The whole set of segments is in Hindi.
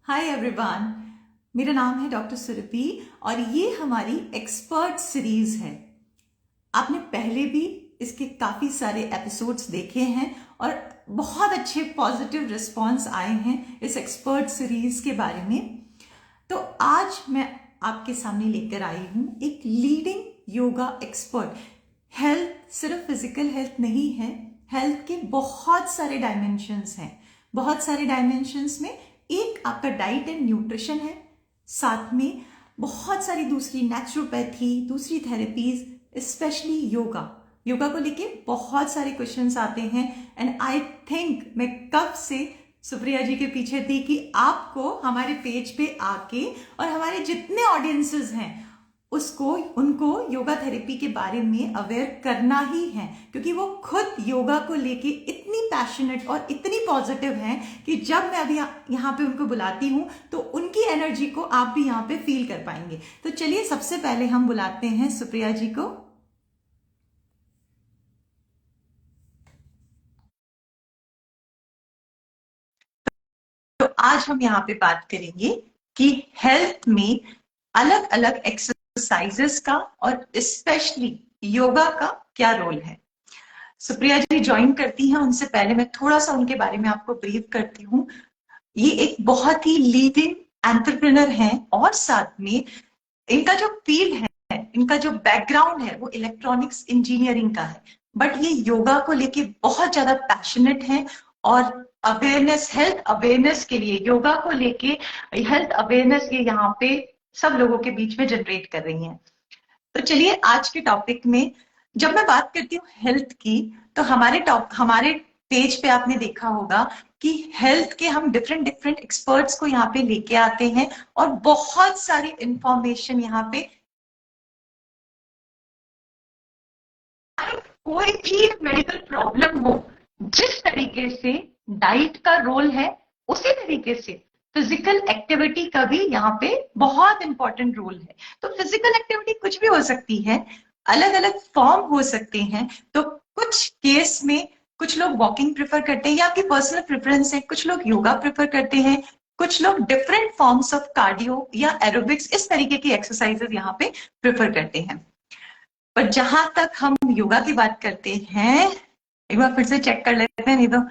Hi everyone. मेरा नाम है डॉक्टर सुरभि और ये हमारी एक्सपर्ट सीरीज है। आपने पहले भी इसके काफ़ी सारे एपिसोड्स देखे हैं और बहुत अच्छे पॉजिटिव रिस्पांस आए हैं इस एक्सपर्ट सीरीज के बारे में। तो आज मैं आपके सामने लेकर आई हूँ एक लीडिंग योगा एक्सपर्ट। हेल्थ सिर्फ फिजिकल हेल्थ नहीं है, हेल्थ के बहुत सारे डायमेंशंस हैं। बहुत सारे डायमेंशंस में एक आपका डाइट एंड न्यूट्रिशन है, साथ में बहुत सारी दूसरी नेचुरोपैथी, दूसरी थेरेपीज, स्पेशली योगा। योगा को लेके बहुत सारे क्वेश्चंस आते हैं एंड आई थिंक मैं कब से सुप्रिया जी के पीछे थी कि आपको हमारे पेज पे आके और हमारे जितने ऑडियंसेस हैं उसको उनको योगा थेरेपी के बारे में अवेयर करना ही है, क्योंकि वो खुद योगा को लेके इतनी पैशनेट और इतनी पॉजिटिव हैं कि जब मैं अभी यहाँ पे उनको बुलाती हूँ तो उनकी एनर्जी को आप भी यहाँ पे फील कर पाएंगे। तो चलिए सबसे पहले हम बुलाते हैं सुप्रिया जी को। तो आज हम यहाँ पे बात करेंगे कि हेल्थ में अलग अलग एक्सरसाइजेस का और स्पेशली योगा का क्या रोल है। सुप्रिया जी ज्वाइन करती हैं, उनसे पहले मैं थोड़ा सा उनके बारे में आपको ब्रीफ करती हूँ। ये एक बहुत ही लीडिंग एंटरप्रेन्योर हैं और साथ में इनका जो फील्ड है, इनका जो बैकग्राउंड है वो इलेक्ट्रॉनिक्स इंजीनियरिंग का है, बट ये योगा को लेके बहुत ज्यादा पैशनेट हैं और अवेयरनेस, हेल्थ अवेयरनेस के लिए, योगा को लेके हेल्थ अवेयरनेस ये यहाँ पे सब लोगों के बीच में जनरेट कर रही हैं। तो चलिए आज के टॉपिक में, जब मैं बात करती हूँ हेल्थ की, तो हमारे पेज पे आपने देखा होगा कि हेल्थ के हम डिफरेंट डिफरेंट एक्सपर्ट्स को यहाँ पे लेके आते हैं और बहुत सारी इंफॉर्मेशन यहाँ पे। कोई भी मेडिकल प्रॉब्लम हो, जिस तरीके से डाइट का रोल है उसी तरीके से फिजिकल एक्टिविटी का भी यहाँ पे बहुत इंपॉर्टेंट रोल है। तो फिजिकल एक्टिविटी कुछ भी हो सकती है, अलग अलग फॉर्म हो सकते हैं। तो कुछ केस में कुछ लोग वॉकिंग प्रेफर करते हैं, या आपकी पर्सनल प्रेफरेंस है, कुछ लोग योगा प्रेफर करते हैं, कुछ लोग डिफरेंट फॉर्म्स ऑफ कार्डियो या एरोबिक्स, इस तरीके की एक्सरसाइजेस यहाँ पे प्रेफर करते हैं। पर जहां तक हम योगा की बात करते हैं, एक बार फिर से चेक कर लेते हैं, नहीं तो।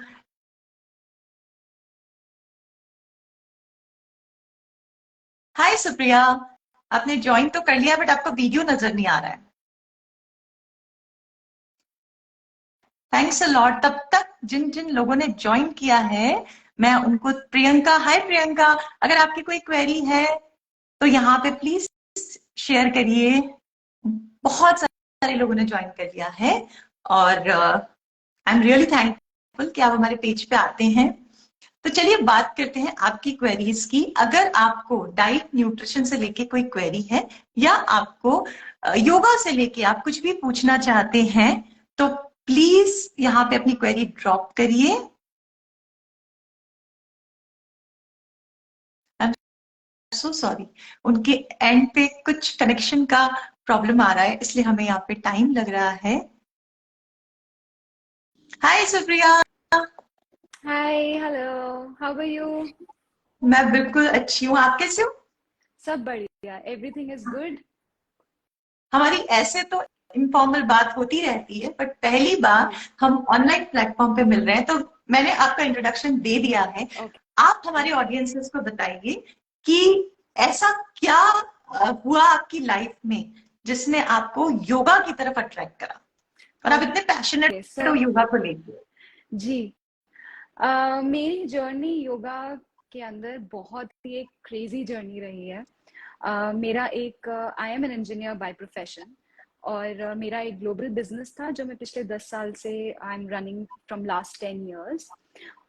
हाय सुप्रिया, आपने ज्वाइन तो कर लिया बट आपका वीडियो नजर नहीं आ रहा है। Thanks a lot. तब तक जिन जिन लोगों ने ज्वाइन किया है मैं उनको, प्रियंका, हाय प्रियंका, अगर आपकी कोई क्वेरी है तो यहाँ पे प्लीज शेयर करिए। बहुत सारे लोगों ने ज्वाइन कर लिया है और आई एम रियली थैंकफुल कि आप हमारे पेज पे आते हैं। तो चलिए बात करते हैं आपकी क्वेरीज की। अगर आपको डाइट न्यूट्रिशन से लेके कोई क्वेरी है या आपको योगा से लेके आप कुछ भी पूछना चाहते हैं तो प्लीज यहाँ पे अपनी क्वेरी ड्रॉप करिए। आई एम सो सॉरी, उनके एंड पे कुछ कनेक्शन का प्रॉब्लम आ रहा है, इसलिए हमें यहाँ पे टाइम लग रहा है। Hi Supriya. Hi hello, how are you? मैं बिल्कुल अच्छी हूँ, आप कैसे हो? सब बढ़िया, एवरीथिंग इज गुड। हमारी ऐसे तो इनफॉर्मल बात होती रहती है, बट पहली बार जी। हम ऑनलाइन प्लेटफॉर्म पे मिल रहे हैं, तो मैंने आपका इंट्रोडक्शन दे दिया है। ओके। आप हमारे ऑडियंसेस को बताइए कि ऐसा क्या हुआ आपकी लाइफ में जिसने आपको योगा की तरफ अट्रैक्ट करा और आप इतने पैशनेट ओके सो हो योगा को लेकर। जी, मेरी जर्नी योगा के अंदर बहुत ही एक क्रेजी जर्नी रही है। मेरा एक, I am an engineer by profession और मेरा एक ग्लोबल बिजनेस था जो मैं पिछले 10 साल से I am running from last 10 years।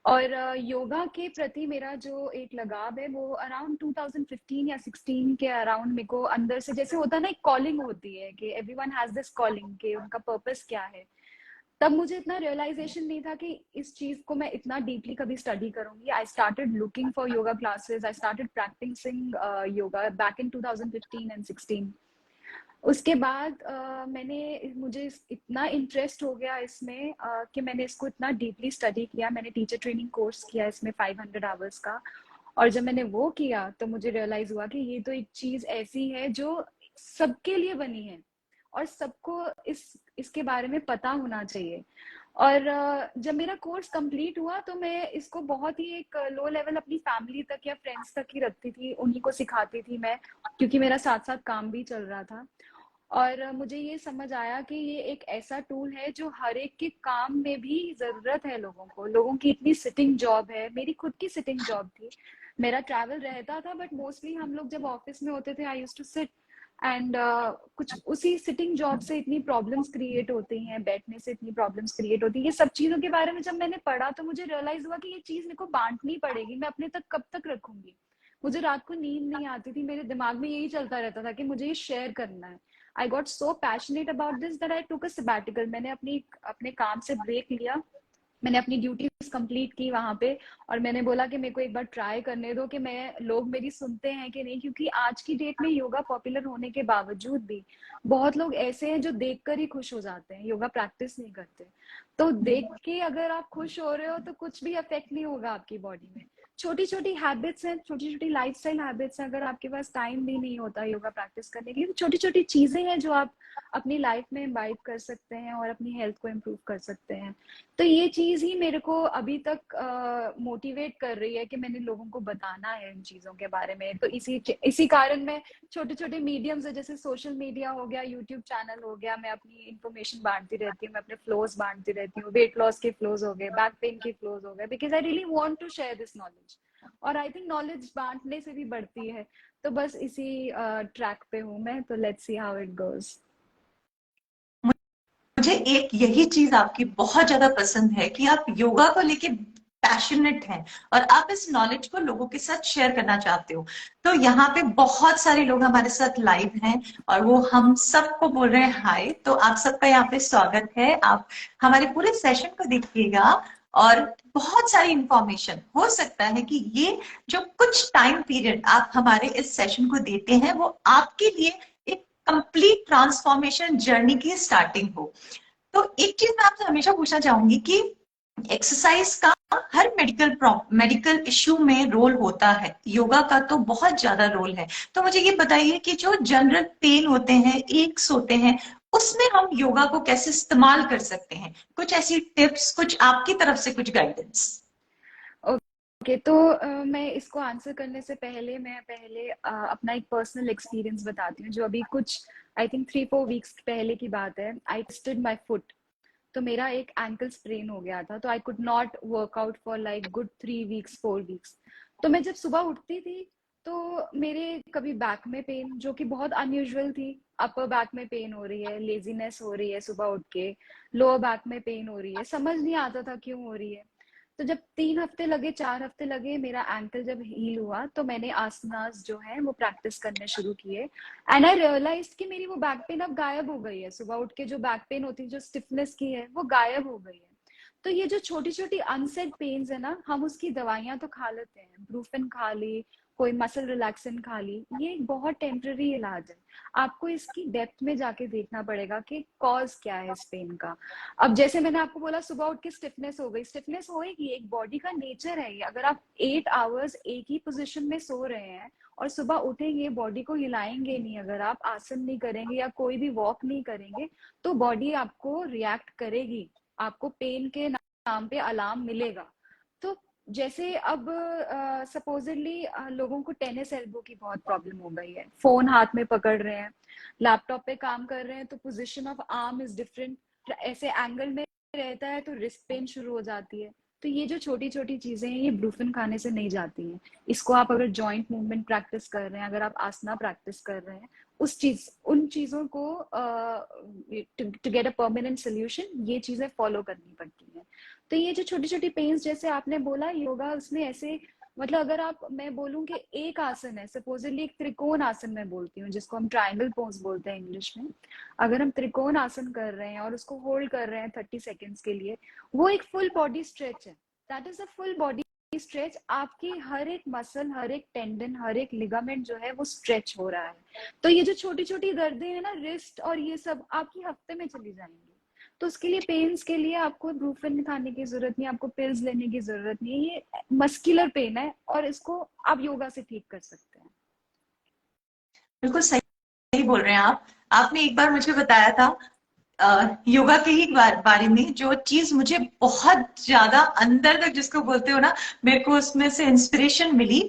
और योगा के प्रति मेरा जो एक लगाव है वो अराउंड 2015 या 16 के अराउंड मेरे को अंदर से जैसे होता है ना, एक कॉलिंग होती है कि एवरीवन हैज दिस कॉलिंग, कि उनका पर्पस क्या है। तब मुझे इतना रियलाइजेशन नहीं था कि इस चीज को मैं इतना डीपली कभी स्टडी करूंगी। I started looking for yoga classes, I started practising yoga back in 2015 and 16। उसके बाद मुझे इतना इंटरेस्ट हो गया इसमें कि मैंने इसको इतना डीपली स्टडी किया। मैंने टीचर ट्रेनिंग कोर्स किया इसमें 500 आवर्स का। और जब मैंने वो किया तो मुझे रियलाइज हुआ कि ये तो एक चीज ऐसी है जो सबके लिए बनी है और सबको इसके बारे में पता होना चाहिए। और जब मेरा कोर्स कंप्लीट हुआ तो मैं इसको बहुत ही एक लो लेवल अपनी फैमिली तक या फ्रेंड्स तक ही रखती थी, उन्हीं को सिखाती थी मैं, क्योंकि मेरा साथ साथ काम भी चल रहा था। और मुझे ये समझ आया कि ये एक ऐसा टूल है जो हर एक के काम में भी जरूरत है लोगों को। लोगों की इतनी सिटिंग जॉब है, मेरी खुद की सिटिंग जॉब थी, मेरा ट्रैवल रहता था, बट मोस्टली हम लोग जब ऑफिस में होते थे आई यूज टू सिट एंड कुछ उसी सिटिंग जॉब से इतनी प्रॉब्लम्स क्रिएट होती हैं, बैठने से इतनी प्रॉब्लम्स क्रिएट होती है। ये सब चीजों के बारे में जब मैंने पढ़ा तो मुझे रियलाइज हुआ कि ये चीज मेरे को बांटनी पड़ेगी, मैं अपने तक कब तक रखूंगी। मुझे रात को नींद नहीं आती थी, मेरे दिमाग में यही चलता रहता था कि मुझे ये शेयर करना है। I got so passionate about this that I took a sabbatical. मैंने अपने काम से ब्रेक लिया, मैंने अपनी ड्यूटीज कंप्लीट की वहां पे, और मैंने बोला कि मेरे को एक बार ट्राई करने दो कि मैं लोग मेरी सुनते हैं कि नहीं, क्योंकि आज की डेट में योगा पॉपुलर होने के बावजूद भी बहुत लोग ऐसे हैं जो देखकर ही खुश हो जाते हैं, योगा प्रैक्टिस नहीं करते। तो देख के अगर आप खुश हो रहे हो तो कुछ भी अफेक्ट नहीं होगा आपकी बॉडी में। छोटी छोटी हैबिट्स हैं, छोटी छोटी लाइफस्टाइल हैबिट्स हैं, अगर आपके पास टाइम भी नहीं होता योगा प्रैक्टिस करने के लिए तो छोटी छोटी चीजें हैं जो आप अपनी लाइफ में इम्बाइब कर सकते हैं और अपनी हेल्थ को इम्प्रूव कर सकते हैं। तो ये चीज ही मेरे को अभी तक मोटिवेट कर रही है कि मैंने लोगों को बताना है इन चीजों के बारे में। तो इसी कारण मैं छोटे छोटे मीडियम से, जैसे सोशल मीडिया हो गया, यूट्यूब चैनल हो गया, मैं अपनी इंफॉर्मेशन बांटती रहती हूँ, मैं अपने फ्लोज बांटती रहती हूँ, वेट लॉस के फ्लोज हो गए, बैक पेन के फ्लोज हो गए, because I really want to share this knowledge. और आई थिंक नॉलेज बांटने से भी बढ़ती है। तो बस इसी ट्रैक पे हूँ मैं, तो let's see how it goes. मुझे एक यही चीज आपकी बहुत ज्यादा पसंद है कि आप योगा को लेके पैशनेट हैं और आप इस नॉलेज को लोगों के साथ शेयर करना चाहते हो। तो यहाँ पे बहुत सारे लोग हमारे साथ लाइव हैं और वो हम सबको बोल रहे हैं हाय। तो आप सबका यहाँ पे स्वागत है। आप हमारे पूरे सेशन को देखिएगा और बहुत सारी इंफॉर्मेशन, हो सकता है कि ये जो कुछ टाइम पीरियड आप हमारे इस सेशन को देते हैं वो आपके लिए एक कंप्लीट ट्रांसफॉर्मेशन जर्नी की स्टार्टिंग हो। तो एक चीज मैं आपसे हमेशा पूछना चाहूंगी कि एक्सरसाइज का हर मेडिकल इश्यू में रोल होता है, योगा का तो बहुत ज्यादा रोल है। तो मुझे ये बताइए कि जो जनरल पेन होते हैं, एक्स होते हैं, उसमें हम योगा को कैसे इस्तेमाल कर सकते हैं? कुछ ऐसी टिप्स, कुछ आपकी तरफ से कुछ गाइडेंस। ओके, तो मैं इसको आंसर करने से पहले मैं अपना एक पर्सनल एक्सपीरियंस बताती हूँ, जो अभी कुछ आई थिंक 3-4 वीक्स पहले की बात है। आई ट्विस्टेड माई फुट, तो मेरा एक एंकल स्प्रेन हो गया था, तो I could not work out for like good 3 weeks 4 weeks. तो मैं जब सुबह उठती थी तो मेरे कभी बैक में पेन, जो कि बहुत अनयूजुअल थी, अपर बैक में पेन हो रही है, लेजीनेस हो रही है सुबह उठ के, लोअर बैक में पेन हो रही है, समझ नहीं आता था क्यों हो रही है। तो जब 3 हफ्ते लगे, 4 हफ्ते लगे, मेरा एंकल जब हील हुआ तो मैंने आसनास जो है वो प्रैक्टिस करने शुरू किए। एंड आई रियलाइज कि मेरी वो बैक पेन अब गायब हो गई है। सुबह उठ के जो बैक पेन होती है, जो स्टिफनेस की है, वो गायब हो गई है। तो ये जो छोटी छोटी अनसेड पेन्स है ना, हम उसकी दवाइयां तो खा लेते हैं, ब्रूफेन खा ली, कोई मसल रिलैक्सन खा ली, ये एक बहुत टेम्पररी इलाज है। आपको इसकी डेप्थ में जाके देखना पड़ेगा कि कॉज क्या है इस पेन का। अब जैसे मैंने आपको बोला सुबह उठ के स्टिफनेस हो गई, स्टिफनेस होएगी, एक बॉडी का नेचर है ये। अगर आप 8 आवर्स एक ही पोजिशन में सो रहे हैं और सुबह उठेंगे, बॉडी को हिलाएंगे नहीं, अगर आप आसन नहीं करेंगे या कोई भी वॉक नहीं करेंगे, तो बॉडी आपको रिएक्ट करेगी, आपको पेन के नाम पे अलार्म मिलेगा। तो जैसे अब सपोजिटली लोगों को टेनिस एल्बो की बहुत प्रॉब्लम हो गई है, फोन हाथ में पकड़ रहे हैं, लैपटॉप पे काम कर रहे हैं, तो position of arm is different, ऐसे एंगल में रहता है तो रिस्ट पेन शुरू हो जाती है। तो ये जो छोटी छोटी चीजें हैं, ये ब्रूफिन खाने से नहीं जाती हैं। इसको आप अगर जॉइंट मूवमेंट प्रैक्टिस कर रहे हैं, अगर आप आसना प्रैक्टिस कर रहे हैं, उन चीजों को to get a permanent solution, ये चीजें फॉलो करनी पड़ती हैं। तो ये जो छोटी छोटी पेन्स, जैसे आपने बोला योगा उसमें ऐसे, मतलब अगर आप, मैं बोलूं कि एक आसन है, सपोजिटली एक त्रिकोण आसन मैं बोलती हूँ, जिसको हम ट्रायंगल पोज बोलते हैं इंग्लिश में। अगर हम त्रिकोण आसन कर रहे हैं और उसको होल्ड कर रहे हैं 30 सेकेंड्स के लिए, वो एक फुल बॉडी स्ट्रेच है। That is a full body stretch. आपकी हर एक मसल, हर एक टेंडन, हर एक लिगामेंट जो है वो स्ट्रेच हो रहा है। तो ये जो छोटी छोटी दर्दें हैं ना, रिस्ट और ये सब, आपकी हफ्ते में चली जाएंगी। तो उसके लिए पेन्स के लिए आपको ब्रूफेन खाने की जरूरत नहीं, आपको पिल्स लेने की जरूरत नहीं है। ये मस्कुलर पेन है और इसको आप योगा से ठीक कर सकते हैं। बिल्कुल सही बोल रहे हैं आप। आपने एक बार मुझे बताया था योगा के ही बारे में, जो चीज मुझे बहुत ज्यादा अंदर तक जिसको बोलते हो ना, मेरे को उसमें से इंस्पिरेशन मिली।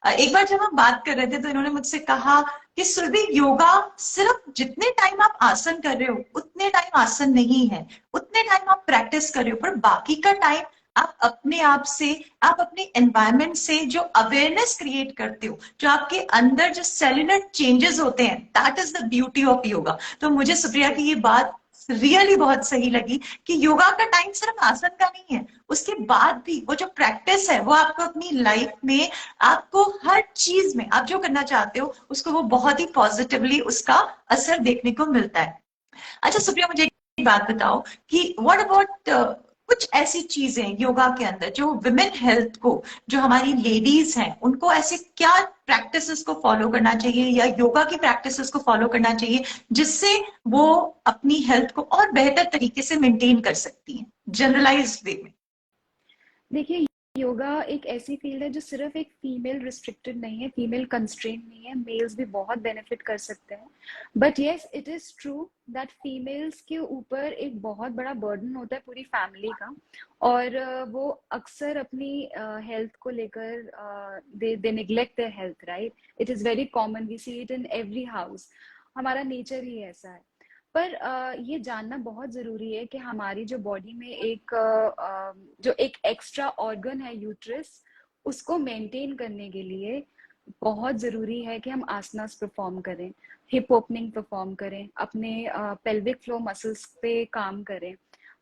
एक बार जब हम बात कर रहे थे तो इन्होंने मुझसे कहा कि सुरभि, योगा सिर्फ जितने टाइम आप आसन कर रहे हो उतने टाइम आसन नहीं है, उतने टाइम आप प्रैक्टिस कर रहे हो, पर बाकी का टाइम आप अपने आप से, आप अपने एनवायरमेंट से जो अवेयरनेस क्रिएट करते हो, जो आपके अंदर जो सेलुलर चेंजेस होते हैं, that is the beauty of yoga. तो मुझे सुप्रिया की ये बात रियली बहुत सही लगी कि योगा का टाइम सिर्फ आसन का नहीं है, उसके बाद भी वो जो प्रैक्टिस है वो आपको अपनी लाइफ में, आपको हर चीज में आप जो करना चाहते हो उसको वो बहुत ही पॉजिटिवली उसका असर देखने को मिलता है। अच्छा सुप्रिया, मुझे एक बात बताओ कि व्हाट अबाउट कुछ ऐसी चीजें योगा के अंदर जो विमेन हेल्थ को, जो हमारी लेडीज हैं, उनको ऐसे क्या प्रैक्टिसेस को फॉलो करना चाहिए या योगा की प्रैक्टिसेस को फॉलो करना चाहिए जिससे वो अपनी हेल्थ को और बेहतर तरीके से मेंटेन कर सकती हैं, जनरलाइज्ड वे में? देखिए, योगा एक ऐसी फील्ड है जो सिर्फ एक फीमेल रिस्ट्रिक्टेड नहीं है, फीमेल कंस्ट्रेंट नहीं है, मेल्स भी बहुत बेनिफिट कर सकते हैं। But yes, it is true that females के ऊपर एक बहुत बड़ा बर्डन होता है पूरी फैमिली का। और वो अक्सर अपनी हेल्थ को लेकर they neglect their health, right? It is very common, we see it in every house. हमारा नेचर ही ऐसा है। पर ये जानना बहुत जरूरी है कि हमारी जो बॉडी में जो एक एक्स्ट्रा ऑर्गन है यूट्रस, उसको मेंटेन करने के लिए बहुत जरूरी है कि हम आसनास परफॉर्म करें, हिप ओपनिंग परफॉर्म करें, अपने पेल्विक फ्लोर मसल्स पे काम करें,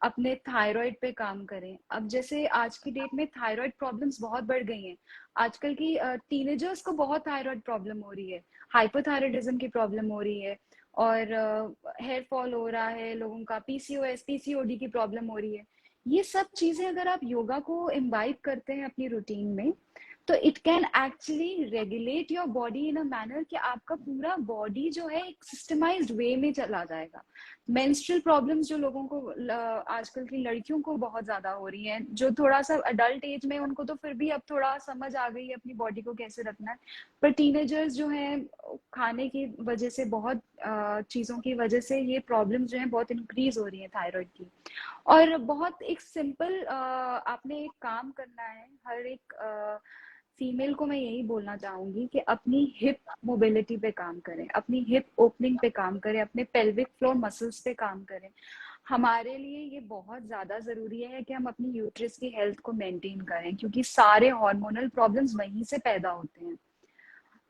अपने थायराइड पे काम करें। अब जैसे आज की डेट में थायराइड प्रॉब्लम्स बहुत बढ़ गई हैं। आजकल की टीनेजर्स को बहुत थायराइड प्रॉब्लम हो रही है, हाइपोथायराइडिज्म की प्रॉब्लम हो रही है, और हेयर फॉल हो रहा है लोगों का, पीसीओएस पीसीओडी की प्रॉब्लम हो रही है। ये सब चीजें अगर आप योगा को इम्बाइब करते हैं अपनी रूटीन में, तो it can actually regulate your body in a manner कि आपका पूरा बॉडी जो है एक सिस्टमाइज्ड वे में चला जाएगा। मेंस्ट्रुअल प्रॉब्लम्स जो लोगों को आजकल की लड़कियों को बहुत ज्यादा हो रही हैं, जो थोड़ा सा अडल्ट एज में, उनको तो फिर भी अब थोड़ा समझ आ गई है अपनी बॉडी को कैसे रखना है। पर टीनेजर्स जो हैं, खाने की वजह से, बहुत चीजों की वजह से ये प्रॉब्लम्स जो हैं बहुत इंक्रीज हो रही है थायराइड की। और बहुत एक सिंपल आपने एक काम करना है, हर एक फीमेल को मैं यही बोलना चाहूंगी कि अपनी हिप मोबिलिटी पे काम करें, अपनी हिप ओपनिंग पे काम करें, अपने पेल्विक फ्लोर मसल्स पे काम करें। हमारे लिए ये बहुत ज्यादा जरूरी है कि हम अपनी यूट्रस की हेल्थ को मेंटेन करें, क्योंकि सारे हार्मोनल प्रॉब्लम्स वहीं से पैदा होते हैं,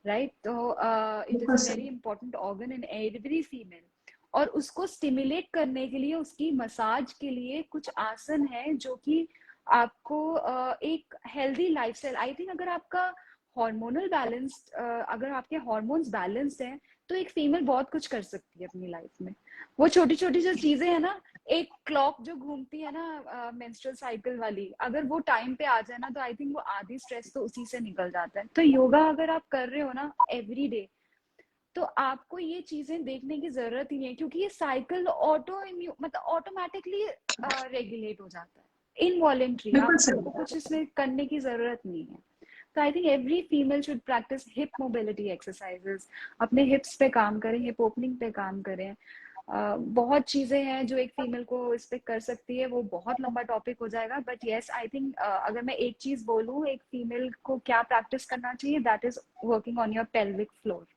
राइट? तो इट इज बिल्कुल अ वेरी सही। Important organ in every female. और उसको स्टिमुलेट करने के लिए, उसकी मसाज के लिए कुछ आसन है जो कि आपको एक हेल्दी लाइफस्टाइल, आई थिंक अगर आपका हार्मोनल बैलेंस्ड, अगर आपके हार्मोन्स बैलेंस्ड हैं, तो एक फीमेल बहुत कुछ कर सकती है अपनी लाइफ में। वो छोटी छोटी जो चीजें हैं ना, एक क्लॉक जो घूमती है ना मेंस्ट्रुअल साइकिल वाली, अगर वो टाइम पे आ जाए ना, तो आई थिंक वो आधी स्ट्रेस तो उसी से निकल जाता है। तो योगा अगर आप कर रहे हो ना एवरी डे, तो आपको ये चीजें देखने की जरूरत ही नहीं है, क्योंकि ये साइकिल ऑटो मतलब ऑटोमेटिकली रेगुलेट हो जाता है, इनवॉलेंट्री, बिल्कुल आपको सही। कुछ इसमें करने की जरूरत नहीं है। तो I think every female should practice hip mobility exercises, अपने हिप्स पे काम करें, हिप ओपनिंग पे काम करें। बहुत चीजें हैं जो एक फीमेल को इस पे कर सकती है, वो बहुत लंबा टॉपिक हो जाएगा। बट यस, आई थिंक अगर मैं एक चीज बोलूं एक फीमेल को क्या प्रैक्टिस करना चाहिए, that is working on your pelvic floor.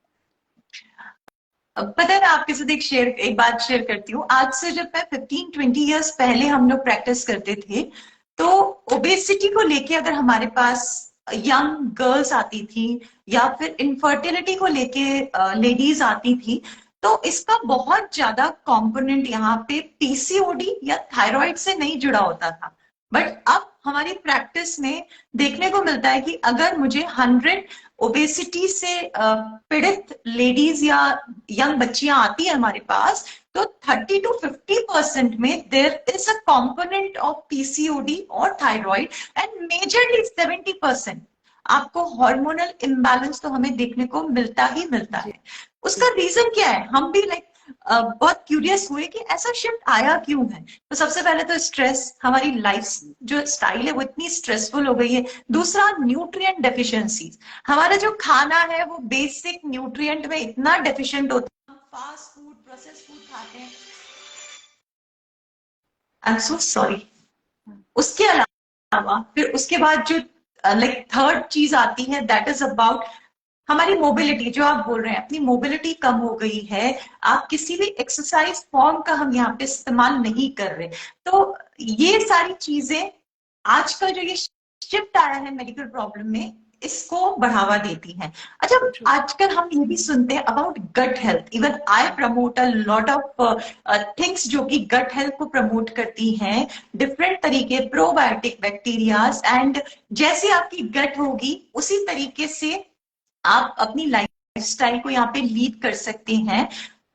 पता है, मैं आपके साथ एक बात शेयर करती हूँ। आज से जब मैं 15-20 इयर्स पहले हम लोग प्रैक्टिस करते थे, तो ओबेसिटी को लेके अगर हमारे पास यंग गर्ल्स आती थी या फिर इनफर्टिलिटी को लेके लेडीज आती थी, तो इसका बहुत ज्यादा कंपोनेंट यहाँ पे पीसीओडी या थायराइड से नहीं जुड़ा होता था। बट अब हमारी प्रैक्टिस में देखने को मिलता है कि अगर मुझे 100 ओबेसिटी से पीड़ित लेडीज या यंग बच्चियां आती है हमारे पास, तो 30 to 50% में there is a component of PCOD और थायराइड, एंड मेजरली 70% आपको हार्मोनल इम्बैलेंस तो हमें देखने को मिलता ही मिलता जी है। उसका रीजन क्या है? हम भी लाइक बहुत क्यूरियस हुए कि ऐसा शिफ्ट आया क्यों है। तो सबसे पहले तो स्ट्रेस, हमारी लाइफ जो स्टाइल है वो इतनी स्ट्रेसफुल हो गई है। दूसरा, न्यूट्रिएंट डेफिशिएंसीज, हमारा जो खाना है वो बेसिक न्यूट्रिएंट में इतना डेफिशिएंट होता है। हम फास्ट फूड, प्रोसेस फूड खाते हैं। I am so sorry. उसके अलावा फिर उसके बाद जो लाइक थर्ड चीज आती है, दैट इज अबाउट हमारी मोबिलिटी। जो आप बोल रहे हैं अपनी मोबिलिटी कम हो गई है, आप किसी भी एक्सरसाइज फॉर्म का हम यहाँ पे इस्तेमाल नहीं कर रहे। तो ये सारी चीजें आज का जो ये शिफ्ट आया है मेडिकल प्रॉब्लम में, इसको बढ़ावा देती हैं। अच्छा, True. आजकल हम ये भी सुनते हैं about gut health. Even I promote a lot of things जो कि गट हेल्थ को प्रमोट करती हैं। डिफरेंट तरीके, प्रोबायोटिक बैक्टीरियाज, एंड जैसे आपकी गट होगी उसी तरीके से आप अपनी लाइफस्टाइल को यहाँ पे लीड कर सकते हैं।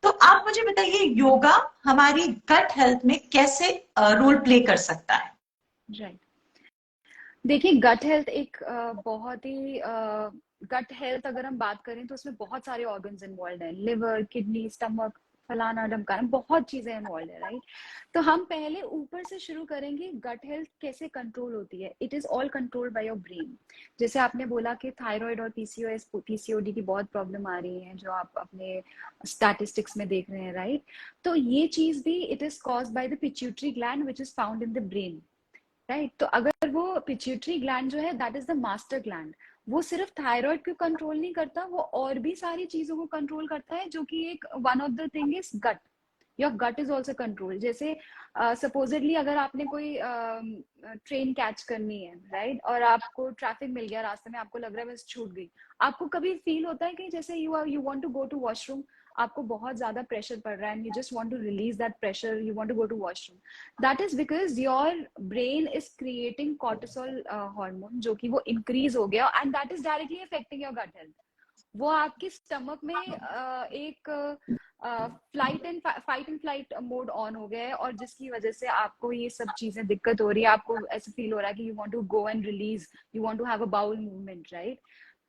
तो आप मुझे बताइए, योगा हमारी गट हेल्थ में कैसे रोल प्ले कर सकता है? राइट। देखिए, गट हेल्थ एक बहुत ही गट हेल्थ अगर हम बात करें तो उसमें बहुत सारे ऑर्गन्स इन्वॉल्व हैं, लिवर, किडनी, स्टमक, फलाना ढमकाना, बहुत चीजें इन्वॉल्व है, राइट। तो हम पहले ऊपर से शुरू करेंगे, गट हेल्थ कैसे कंट्रोल होती है। It is all controlled by your brain. जैसे आपने बोला कि थायराइड और पीसीओएस पीसीओडी की बहुत प्रॉब्लम आ रही है, जो आप अपने स्टैटिस्टिक्स में देख रहे हैं, राइट। तो ये चीज भी it is caused by the pituitary gland which is found in the brain, right. तो अगर वो पिट्यूटरी ग्लैंड जो है that is the master gland, वो सिर्फ थायराइड को कंट्रोल नहीं करता, वो और भी सारी चीजों को कंट्रोल करता है, जो कि एक one of the thing is gut. Your gut is also control. जैसे सपोजिटली अगर आपने कोई ट्रेन कैच करनी है, राइट, और आपको ट्रैफिक मिल गया रास्ते में, आपको लग रहा है बस छूट गई, आपको कभी फील होता है कि जैसे you want to go to washroom, आपको बहुत ज्यादा प्रेशर पड़ रहा है and you just want to release that pressure, you want to go to washroom. That is because your brain is creating cortisol hormone, जो कि वो इंक्रीज हो गया and that is directly affecting your gut health. वो आपके स्टमक में एक fight and flight mode on हो गया है, और जिसकी वजह से आपको ये सब चीजें दिक्कत हो रही है। आपको ऐसे फील हो रहा है कि you want to go and release, you want to have a bowel movement, right.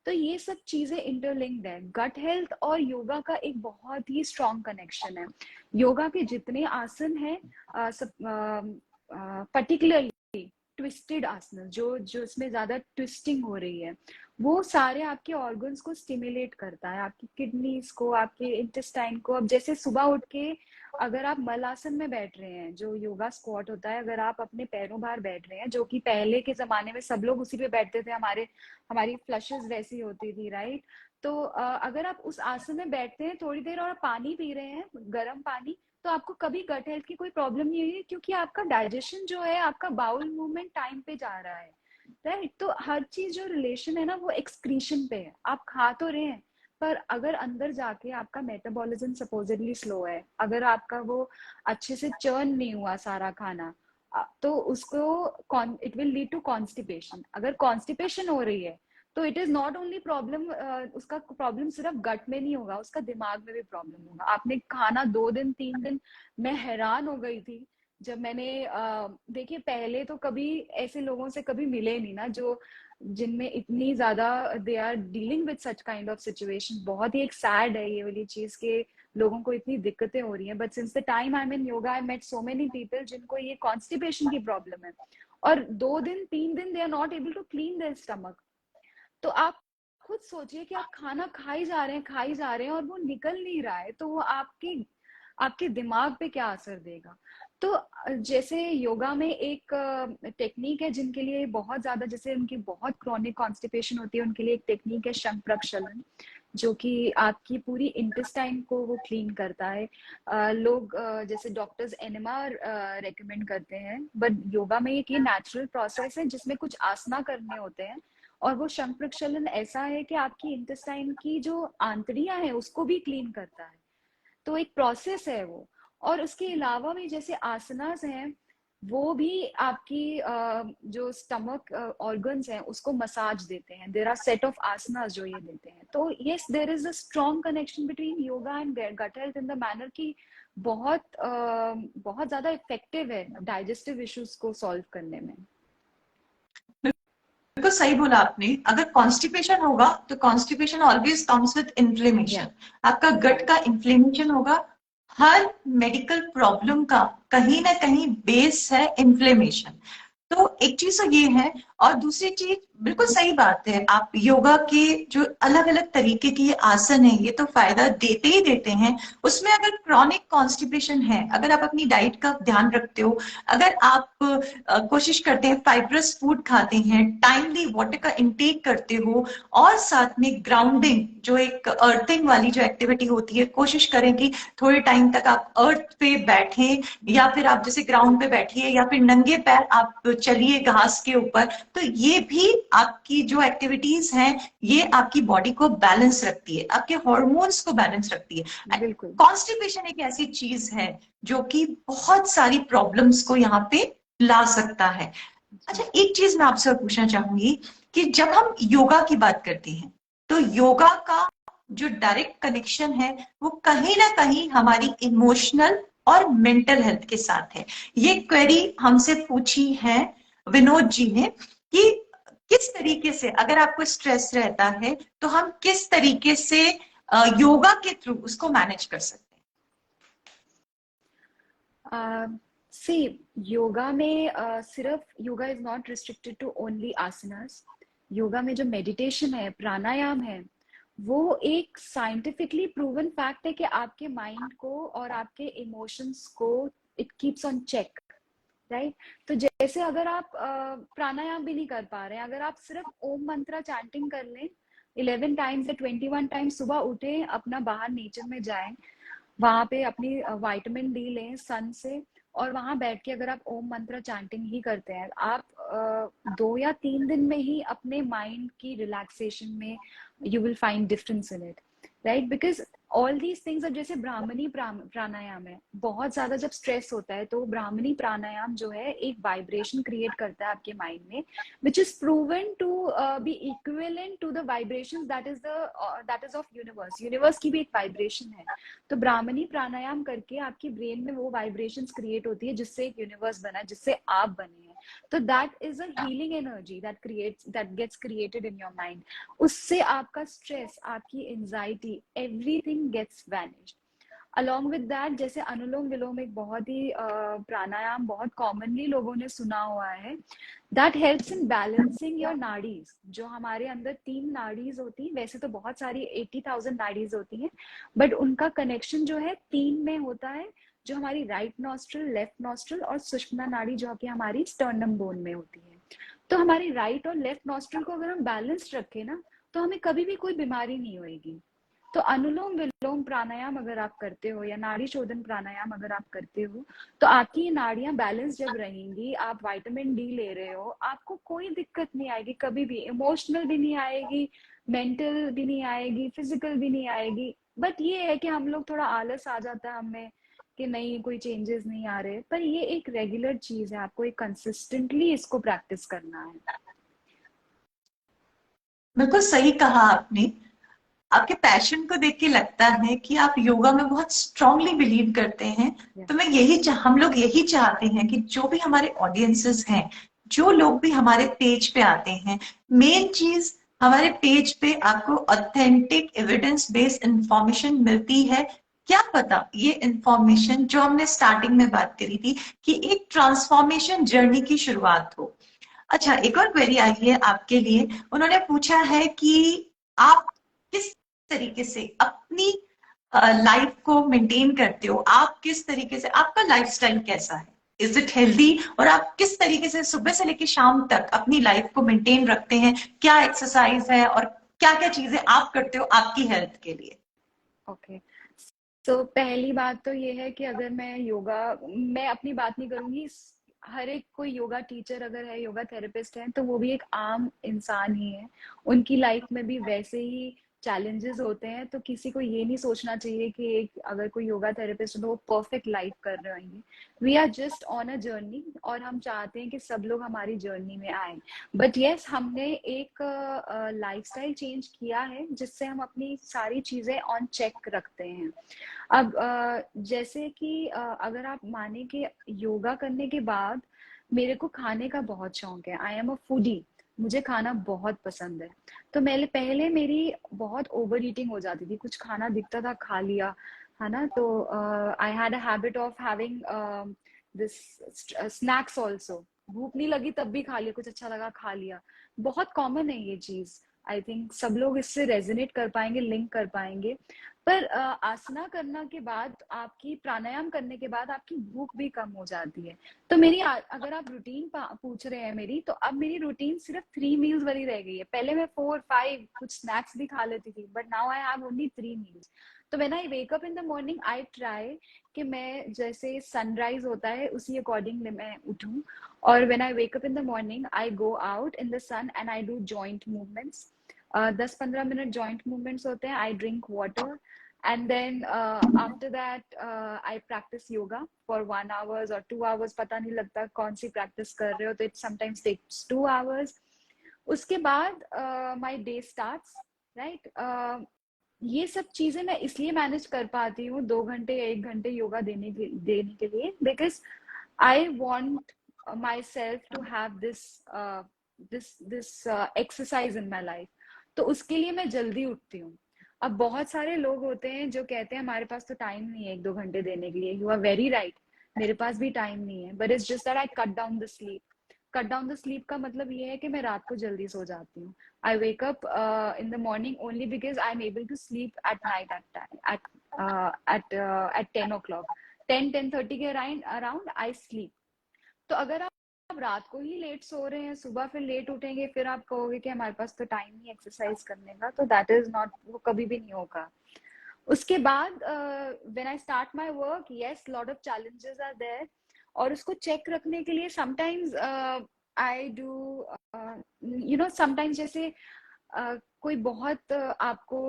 तो ये सब चीजें इंटरलिंक्ड है। गट हेल्थ और योगा का एक बहुत ही स्ट्रॉन्ग कनेक्शन है। योगा के जितने आसन हैं, पर्टिकुलरली ट्विस्टेड आसन, जो जो इसमें ज्यादा ट्विस्टिंग हो रही है, वो सारे आपके ऑर्गन्स को स्टिमुलेट करता है, आपकी किडनीज को, आपके इंटेस्टाइन को। अब जैसे सुबह उठ के अगर आप मलासन में बैठ रहे हैं, जो योगा स्क्वाट होता है, अगर आप अपने पैरों बाहर बैठ रहे हैं, जो कि पहले के जमाने में सब लोग उसी पे बैठते थे, हमारी फ्लशेस वैसी होती थी, राइट। तो अगर आप उस आसन में बैठते हैं थोड़ी देर और पानी पी रहे हैं, गर्म पानी, तो आपको कभी गट हेल्थ की कोई प्रॉब्लम नहीं हुई, क्योंकि आपका डाइजेशन जो है, आपका बाउल मूवमेंट टाइम पे जा रहा है, राइट। तो हर चीज जो रिलेशन है ना, वो एक्सक्रीशन पे है। आप खा तो रहे हैं, पर अगर अंदर जाके आपका मेटाबॉलिज्म सपोजिटली स्लो है, अगर आपका वो अच्छे से चर्न नहीं हुआ सारा खाना, तो उसको it will lead to constipation. अगर कॉन्स्टिपेशन हो रही है तो it is not only problem, उसका प्रॉब्लम सिर्फ गट में नहीं होगा, उसका दिमाग में भी प्रॉब्लम होगा। आपने खाना 2 दिन 3 दिन, मैं हैरान हो गई थी जब मैंने देखिए, पहले तो कभी ऐसे लोगों से कभी मिले नहीं ना, जो जिनमें इतनी ज्यादा they are dealing with such kind of situation. बहुत ही एक सैड है ये वाली चीज के, लोगों को इतनी दिक्कतें हो रही हैं। But since the time I am in yoga, I met so many people जिनको ये कॉन्स्टिपेशन की प्रॉब्लम है, और 2 दिन 3 दिन they are not able to clean their stomach. तो आप खुद सोचिए कि आप खाना खाई जा रहे हैं, खाई जा रहे हैं, और वो निकल नहीं रहा है, तो वो आपके आपके दिमाग पे क्या असर देगा। तो जैसे योगा में एक टेक्निक है जिनके लिए बहुत ज्यादा, जैसे उनकी बहुत क्रॉनिक कॉन्स्टिपेशन होती है, उनके लिए एक टेक्निक है शंख प्रक्षालन, जो कि आपकी पूरी इंटेस्टाइन को वो क्लीन करता है। लोग जैसे डॉक्टर्स एनेमा रेकमेंड करते हैं, बट योगा में एक ये नेचुरल प्रोसेस है जिसमें कुछ आसना करने होते हैं, और वो शंख प्रक्षालन ऐसा है कि आपकी इंटेस्टाइन की जो आंतड़ियां हैं उसको भी क्लीन करता है। तो एक प्रोसेस है वो। और उसके अलावा भी जैसे आसनास हैं, वो भी आपकी जो स्टमक ऑर्गन्स हैं उसको मसाज देते हैं। There are set of asanas जो ये देते हैं। तो yes, there is a strong connection between yoga and gut health in the manner की बहुत ज्यादा इफेक्टिव है डाइजेस्टिव इश्यूज को सॉल्व करने में। बिल्कुल सही बोला आपने। अगर कॉन्स्टिपेशन होगा तो कॉन्स्टिपेशन ऑलवेज कम्स विद या इन्फ्लेमेशन। आपका गट राइट। का इन्फ्लेमेशन होगा हर मेडिकल प्रॉब्लम का कहीं ना कहीं बेस है इन्फ्लेमेशन। तो एक चीज तो ये है, और दूसरी चीज बिल्कुल सही बात है, आप योगा के जो अलग अलग तरीके के ये आसन है ये तो फायदा देते ही देते हैं। उसमें अगर क्रॉनिक कॉन्स्टिपेशन है, अगर आप अपनी डाइट का ध्यान रखते हो, अगर आप कोशिश करते हैं, फाइब्रस फूड खाते हैं, टाइमली वाटर का इंटेक करते हो, और साथ में ग्राउंडिंग जो एक अर्थिंग वाली जो एक्टिविटी होती है, कोशिश करें कि थोड़े टाइम तक आप अर्थ पे बैठें, या फिर आप जैसे ग्राउंड पे बैठिए, या फिर नंगे पैर आप चलिए घास के ऊपर। तो ये भी आपकी जो एक्टिविटीज हैं ये आपकी बॉडी को बैलेंस रखती है, आपके हॉर्मोन्स को बैलेंस रखती है। बिल्कुल। कॉन्स्टिपेशन एक ऐसी चीज है जो कि बहुत सारी प्रॉब्लम्स को यहाँ पे ला सकता है। अच्छा, जी। एक चीज मैं आपसे और पूछना चाहूंगी कि जब हम योगा की बात करते हैं तो योगा का जो डायरेक्ट कनेक्शन है वो कहीं ना कहीं हमारी इमोशनल और मेंटल हेल्थ के साथ है। ये क्वेरी हमसे पूछी है विनोद जी ने कि किस तरीके से अगर आपको स्ट्रेस रहता है तो हम किस तरीके से योगा के थ्रू उसको मैनेज कर सकते सी योगा में सिर्फ yoga is not restricted to only asanas. Yoga में जो मेडिटेशन है, प्राणायाम है, वो एक साइंटिफिकली प्रूवन फैक्ट है कि आपके माइंड को और आपके इमोशंस को it keeps on check, right. तो जैसे अगर आप प्राणायाम भी नहीं कर पा रहे हैं, अगर आप सिर्फ ओम मंत्रा चैंटिंग कर लें 11 टाइम्स या 21 टाइम्स, सुबह उठे, अपना बाहर नेचर में जाएं, वहां पे अपनी विटामिन डी लें सन से, और वहां बैठ के अगर आप ओम मंत्र चैंटिंग ही करते हैं, आप 2 या 3 दिन में ही अपने माइंड की रिलैक्सेशन में you will find difference in it, right. Because all these things, अब जैसे ब्राह्मणी प्राणायाम है, बहुत ज्यादा जब स्ट्रेस होता है तो ब्राह्मणी प्राणायाम जो है एक वाइब्रेशन क्रिएट करता है आपके माइंड में, which is proven to be equivalent to the vibrations that is of universe। Universe की भी एक वाइब्रेशन है। तो ब्राह्मणी प्राणायाम करके आपकी ब्रेन में वो वाइब्रेशंस क्रिएट होती है जिससे एक यूनिवर्स बना है, जिससे आप बने हैं। तो that is a healing energy that gets created in your mind. उससे आपका स्ट्रेस, आपकी anxiety, everything gets vanished. Along with that, जैसे अनुलोम विलोम एक बहुत ही प्राणायाम बहुत कॉमनली लोगों ने सुना हुआ है, that helps in balancing your nadis. जो हमारे अंदर 3 नाड़ीज होती हैं, वैसे तो बहुत सारी 80,000 नाड़ीज होती हैं, बट उनका कनेक्शन जो है 3 में होता है, जो हमारी राइट नॉस्ट्रल, लेफ्ट नॉस्ट्रल और सुषुम्ना नाड़ी जो कि हमारी स्टर्नम बोन में होती है। तो हमारी राइट और लेफ्ट नॉस्ट्रल को अगर हम बैलेंस्ड रखें ना, तो हमें कभी भी कोई बीमारी नहीं होगी। तो अनुलोम विलोम प्राणायाम अगर आप करते हो, या नाड़ी शोधन प्राणायाम अगर आप करते हो, तो आपकी ये नाड़ियां बैलेंस जब रहेंगी, आप विटामिन डी ले रहे हो, आपको कोई दिक्कत नहीं आएगी कभी भी, इमोशनल भी नहीं आएगी, मेंटल भी नहीं आएगी, फिजिकल भी नहीं आएगी। बट ये है कि हम लोग थोड़ा आलस आ जाता है हमें कि नहीं, कोई चेंजेस नहीं आ रहे, पर ये एक रेगुलर चीज है, आपको एक कंसिस्टेंटली इसको प्रैक्टिस करना है। बिल्कुल सही कहा आपने। आपके पैशन को देख के लगता है कि आप योगा में बहुत स्ट्रांगली बिलीव करते हैं। तो मैं हम लोग यही चाहते हैं कि जो भी हमारे ऑडियंसेस हैं, जो लोग भी हमारे पेज पे आते हैं, मेन चीज हमारे पेज पे आपको ऑथेंटिक एविडेंस बेस्ड इंफॉर्मेशन मिलती है। क्या पता ये इंफॉर्मेशन जो हमने स्टार्टिंग में बात करी थी कि एक ट्रांसफॉर्मेशन जर्नी की शुरुआत हो। अच्छा, एक और क्वेरी आई है आपके लिए। उन्होंने पूछा है कि आप किस तरीके से अपनी लाइफ को मेंटेन करते हो, आप किस तरीके से, आपका लाइफस्टाइल कैसा है, इज इट हेल्दी, और आप किस तरीके से सुबह से लेकर शाम तक अपनी लाइफ को मेंटेन रखते हैं, क्या एक्सरसाइज है और क्या क्या चीजें आप करते हो आपकी हेल्थ के लिए। ओके। तो पहली बात तो ये है कि अगर मैं अपनी बात नहीं करूंगी, हर एक कोई योगा टीचर अगर है, योगा थेरेपिस्ट है, तो वो भी एक आम इंसान ही है। उनकी लाइफ में भी वैसे ही चैलेंजेस होते हैं। तो किसी को ये नहीं सोचना चाहिए कि एक अगर कोई योगा थेरेपिस्ट है तो वो परफेक्ट लाइफ कर रहे होंगे। We are just on a journey, और हम चाहते हैं कि सब लोग हमारी जर्नी में आए। बट यस, हमने एक लाइफस्टाइल चेंज किया है जिससे हम अपनी सारी चीजें ऑन चेक रखते हैं। अब जैसे कि अगर आप माने कि योगा करने के बाद मेरे को खाने का बहुत शौक है, आई एम अ फूडी। मुझे खाना बहुत पसंद है। तो मैंने पहले मेरी बहुत ओवर ईटिंग हो जाती थी, कुछ खाना दिखता था खा लिया, है ना। तो I had a habit of having this snacks also. भूख नहीं लगी तब भी खा लिया, कुछ अच्छा लगा खा लिया। बहुत कॉमन है ये चीज। आई थिंक सब लोग इससे रेजोनेट कर पाएंगे, लिंक कर पाएंगे। पर आसना करना के बाद, आपकी प्राणायाम करने के बाद आपकी भूख भी कम हो जाती है। तो मेरी अगर आप रूटीन पूछ रहे हैं मेरी, तो अब मेरी रूटीन सिर्फ 3 मील्स वाली रह गई है। पहले मैं 4 5 कुछ स्नैक्स भी खा लेती थी, but now I have only 3 meals. तो when I wake up in the morning, I try कि मैं जैसे सनराइज होता है उसी अकॉर्डिंग मैं उठूं। और when I wake up in the morning, I go out in the sun and I do joint movements. 10 15 minute joint movements होते हैं। I drink water and then after that I practice yoga for 1 hours or 2 hours, पता नहीं लगता कौन सी प्रैक्टिस कर रहे हो, तो it sometimes takes 2 hours। उसके बाद my day starts, right? ये सब चीजें मैं इसलिए मैनेज कर पाती हूँ 2 घंटे या 1 घंटे योगा देने के लिए, because I want myself to have this exercise in my life. तो उसके लिए मैं जल्दी उठती हूँ। अब बहुत सारे लोग होते हैं जो कहते हैं हमारे पास तो टाइम नहीं है 1 2 घंटे देने के लिए। यू आर वेरी राइट, मेरे पास भी टाइम नहीं है, but it's just that I cut down the sleep. Cut down the sleep का मतलब ये है कि मैं रात को जल्दी सो जाती हूँ। I wake up in the morning only because I'm able to sleep at night at 10 o'clock, 10 10:30 के around I sleep। तो अगर आप रात को ही लेट सो रहे हैं, सुबह फिर लेट उठेंगे, फिर आप कहोगे कि हमारे पास तो टाइम नहीं एक्सरसाइज करने का, तो दैट इज नॉट, वो कभी भी नहीं होगा। उसके बाद when I start my work, yes lot of challenges are there. और उसको चेक रखने के लिए समटाइम्स आई डू समटाइम्स जैसे कोई बहुत आपको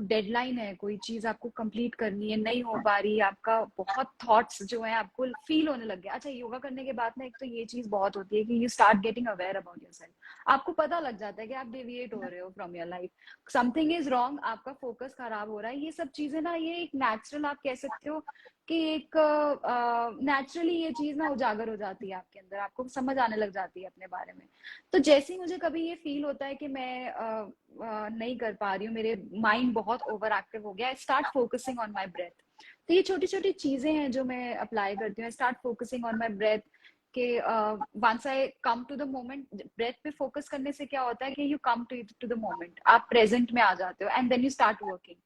डेडलाइन है, कोई चीज आपको कंप्लीट करनी है, नहीं हो पा रही, आपका बहुत थॉट्स जो है आपको फील होने लग गया। अच्छा, योगा करने के बाद ना एक तो ये चीज बहुत होती है कि you start getting aware about yourself. आपको पता लग जाता है कि आप डेविएट हो रहे हो from your life, something is wrong, आपका फोकस खराब हो रहा है। ये सब चीजें ना, ये एक नेचुरल, आप कह सकते हो कि एक नेचुरली ये चीज ना उजागर हो जाती है आपके अंदर, आपको समझ आने लग जाती है अपने बारे में। तो जैसे ही मुझे कभी ये फील होता है कि मैं नहीं कर पा रही हूँ, मेरे माइंड बहुत ओवर एक्टिव हो गया, I start focusing on my breath. तो ये छोटी छोटी चीजें हैं जो मैं अप्लाई करती हूँ। I start focusing on my breath कि once I come to the moment, breath पे फोकस करने से क्या होता है कि you come to the moment, आप प्रेजेंट में आ जाते हो and then you start working.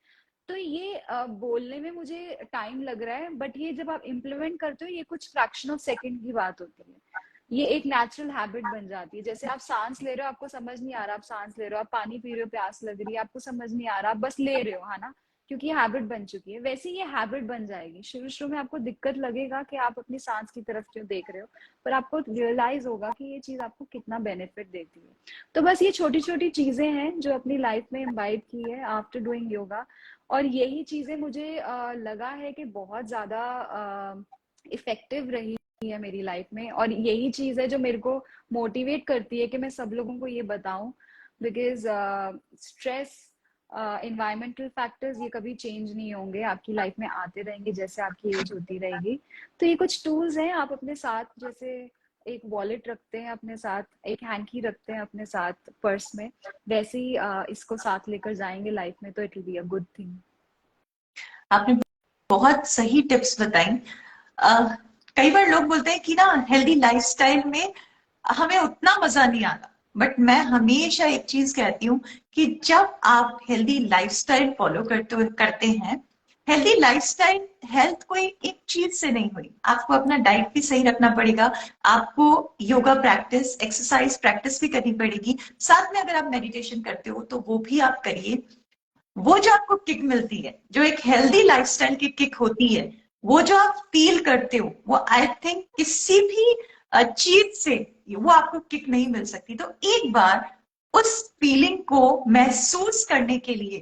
तो ये बोलने में मुझे टाइम लग रहा है, बट ये जब आप इम्प्लीमेंट करते हो, ये कुछ फ्रैक्शन ऑफ सेकंड की बात होती है। ये एक नेचुरल हैबिट बन जाती है। जैसे आप सांस ले रहे हो, आपको समझ नहीं आ रहा आप सांस ले रहे हो, आप पानी पी रहे हो, प्यास लग रही है, आपको समझ नहीं आ रहा, आप बस ले रहे हो, है ना, क्योंकि ये हैबिट बन चुकी है। वैसे ये हैबिट बन जाएगी। शुरू शुरू में आपको दिक्कत लगेगा कि आप अपनी सांस की तरफ क्यों देख रहे हो, पर आपको रियलाइज होगा कि ये चीज आपको कितना बेनिफिट देती है। तो बस ये छोटी छोटी चीजें हैं जो अपनी लाइफ में इम्बाइब की है आफ्टर डूइंग योगा। और यही चीजें मुझे लगा है कि बहुत ज्यादा इफेक्टिव रही है मेरी लाइफ में। और यही चीज है जो मेरे को मोटिवेट करती है कि मैं सब लोगों को ये बताऊं, बिकॉज स्ट्रेस, इन्वायरमेंटल फैक्टर्स, ये कभी चेंज नहीं होंगे, आपकी लाइफ में आते रहेंगे जैसे आपकी एज होती रहेगी। तो ये कुछ टूल्स हैं आप अपने साथ, जैसे एक वॉलेट रखते हैं अपने साथ, एक हैंकी रखते हैं अपने साथ पर्स में, वैसे ही इसको साथ लेकर जाएंगे लाइफ में, तो it will be a good thing. आपने बहुत सही टिप्स बताई। कई बार लोग बोलते हैं कि ना हेल्दी लाइफस्टाइल में हमें उतना मजा नहीं आता, बट मैं हमेशा एक चीज कहती हूँ कि जब आप हेल्दी लाइफस्टाइल फॉलो करते हैं, हेल्दी लाइफस्टाइल, हेल्थ कोई एक चीज से नहीं हुई, आपको अपना डाइट भी सही रखना पड़ेगा, आपको योगा प्रैक्टिस, एक्सरसाइज प्रैक्टिस भी करनी पड़ेगी, साथ में अगर आप मेडिटेशन करते हो तो वो भी आप करिए। वो जो आपको किक मिलती है, जो एक हेल्दी लाइफस्टाइल की किक होती है, वो जो आप फील करते हो, वो आई थिंक किसी भी चीज से वो आपको किक नहीं मिल सकती। तो एक बार उस फीलिंग को महसूस करने के लिए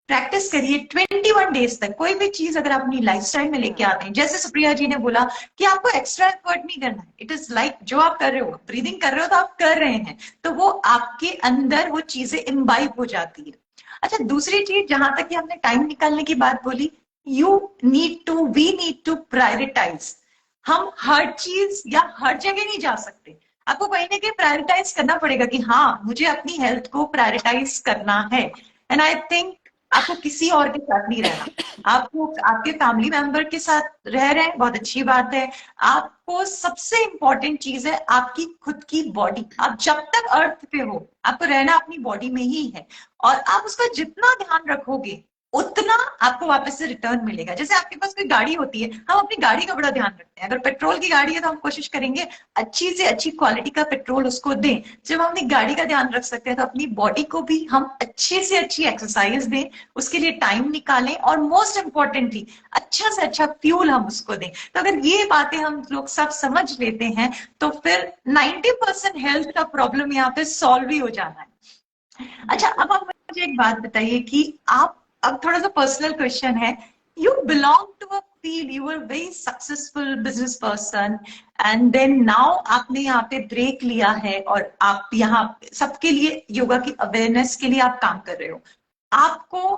प्रैक्टिस करिए 21 डेज तक। कोई भी चीज अगर आप अपनी लाइफस्टाइल में लेके आते हैं, जैसे सुप्रिया जी ने बोला कि आपको एक्स्ट्रा एफर्ट नहीं करना है, इट इज लाइक जो आप कर रहे हो, ब्रीदिंग कर रहे हो तो आप कर रहे हैं, तो वो आपके अंदर वो चीजें इम्बाइब हो जाती है। अच्छा, दूसरी चीज, जहां तक कि हमने टाइम निकालने की बात बोली, वी नीड टू प्रायोरिटाइज। हम हर चीज या हर जगह नहीं जा सकते। आपको कहीं ना कहीं प्रायोरिटाइज करना पड़ेगा कि हाँ मुझे अपनी हेल्थ को प्रायोरिटाइज करना है। एंड आई थिंक आपको किसी और के साथ नहीं रहना, आपको आपके फैमिली मेंबर के साथ रह रहे हैं, बहुत अच्छी बात है। आपको सबसे इंपॉर्टेंट चीज है आपकी खुद की बॉडी। आप जब तक अर्थ पे हो आपको रहना अपनी बॉडी में ही है, और आप उसका जितना ध्यान रखोगे उतना आपको वापस से रिटर्न मिलेगा। जैसे आपके पास कोई गाड़ी होती है, हम अपनी गाड़ी का बड़ा ध्यान रखते हैं। अगर पेट्रोल की गाड़ी है तो हम कोशिश करेंगे अच्छी से अच्छी क्वालिटी का पेट्रोल उसको दें। जब हम अपनी गाड़ी का ध्यान रख सकते हैं तो अपनी बॉडी को भी हम अच्छे से अच्छी एक्सरसाइज दें, उसके लिए टाइम निकालें, और मोस्ट इंपॉर्टेंटली अच्छा से अच्छा फ्यूल हम उसको दें। तो अगर ये बातें हम लोग सब समझ लेते हैं तो फिर 90% हेल्थ का प्रॉब्लम यहाँ पे सॉल्व ही हो जाना है। अच्छा, अब आप मुझे एक बात बताइए कि आप, अब थोड़ा सा पर्सनल क्वेश्चन है, you belong to a field, you are very successful business person, and then now आपने यहाँ पे ब्रेक लिया है और आप यहाँ सबके लिए योगा की अवेयरनेस के लिए आप काम कर रहे हो। आपको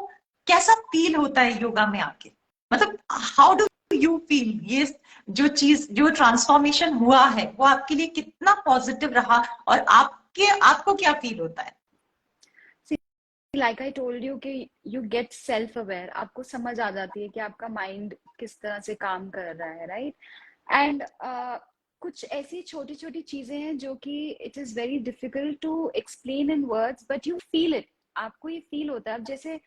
कैसा फील होता है योगा में आके? मतलब हाउ डू यू फील? ये जो चीज, जो ट्रांसफॉर्मेशन हुआ है वो आपके लिए कितना पॉजिटिव रहा, और आपको क्या फील होता है? लाइक आई टोल्ड यू कि यू गेट सेल्फ अवेयर, आपको समझ आ जाती है कि आपका माइंड किस तरह से काम कर रहा है, राइट? एंड कुछ ऐसी छोटी छोटी चीजें हैं जो कि it is very difficult to explain in words, but you feel it. आपको ये फील होता है। अब जैसे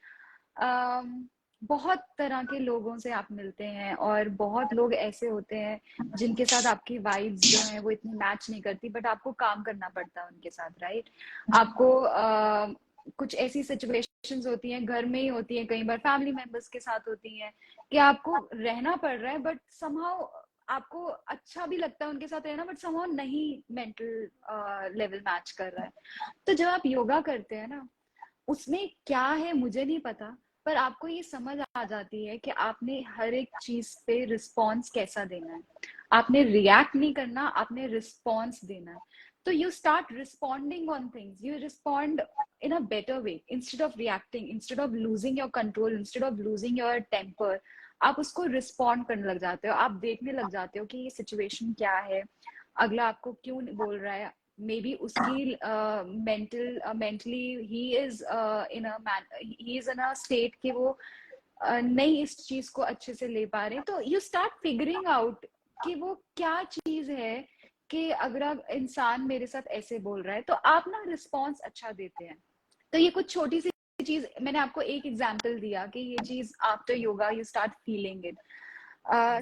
बहुत तरह के लोगों से आप मिलते हैं, और बहुत लोग ऐसे होते हैं जिनके साथ आपकी वाइब्स जो हैं वो इतनी मैच नहीं करती, बट आपको काम करना पड़ता है उनके साथ, राइट? आपको कुछ ऐसी सिचुएशंस होती हैं, घर में ही होती हैं, कई बार फैमिली मेंबर्स के साथ होती हैं, कि आपको रहना पड़ रहा है, बट समहाउ आपको अच्छा भी लगता है उनके साथ रहना, बट समहाउ नहीं मेंटल लेवल मैच कर रहा है। तो जब आप योगा करते हैं ना, उसमें क्या है मुझे नहीं पता, पर आपको ये समझ आ जाती है कि आपने हर एक चीज पे रिस्पॉन्स कैसा देना है। आपने रिएक्ट नहीं करना, आपने रिस्पॉन्स देना है। तो you start responding on things, you respond in a better way, instead of reacting, instead of losing your control, instead of losing your temper, आप उसको रिस्पॉन्ड करने लग जाते हो। आप देखने लग जाते हो कि ये सिचुएशन क्या है, अगला आपको क्यों बोल रहा है। मे बी उसकी mentally he is in a state कि वो नहीं इस चीज को अच्छे से ले पा रहे। तो यू स्टार्ट फिगरिंग आउट कि वो क्या चीज है, कि अगर आप इंसान मेरे साथ ऐसे बोल रहा है तो आप ना रिस्पॉन्स अच्छा देते हैं। तो ये कुछ छोटी सी चीज, मैंने आपको एक एग्जांपल दिया कि ये चीज after yoga you start feeling it.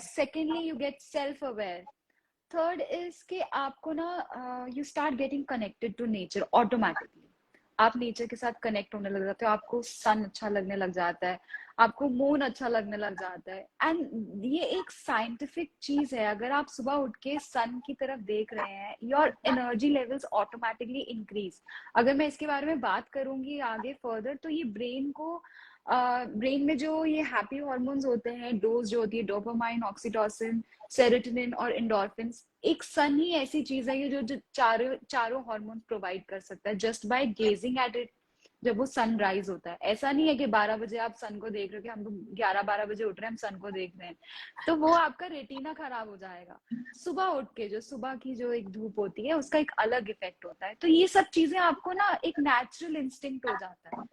Secondly you get self aware. Third is कि आपको ना you start getting connected to nature automatically. आप नेचर के साथ कनेक्ट होने लग जाते हो, आपको सन अच्छा लगने लग जाता है, आपको मून अच्छा लगने लग जाता है। एंड ये एक साइंटिफिक चीज है, अगर आप सुबह उठ के सन की तरफ देख रहे हैं, your energy levels automatically increase. अगर मैं इसके बारे में बात करूंगी आगे फर्दर, तो ये ब्रेन में जो ये हैप्पी हॉर्मोन्स होते हैं, डोज जो होती है, डोपामाइन, ऑक्सीटोसिन, सेरोटोनिन और एंडोर्फिन्स, एक सन ही ऐसी चीज है जो चारों चारों हॉर्मोन्स प्रोवाइड कर सकता है just by gazing at it. जब वो सनराइज होता है, ऐसा नहीं है कि 12 बजे आप सन को देख रहे हो कि हम 11-12 बजे उठ रहे हैं हम सन को देख रहे हैं, तो वो आपका रेटिना खराब हो जाएगा। सुबह उठ के जो सुबह की जो एक धूप होती है उसका एक अलग इफेक्ट होता है। तो ये सब चीजें आपको ना एक नेचुरल इंस्टिंक्ट हो जाता है,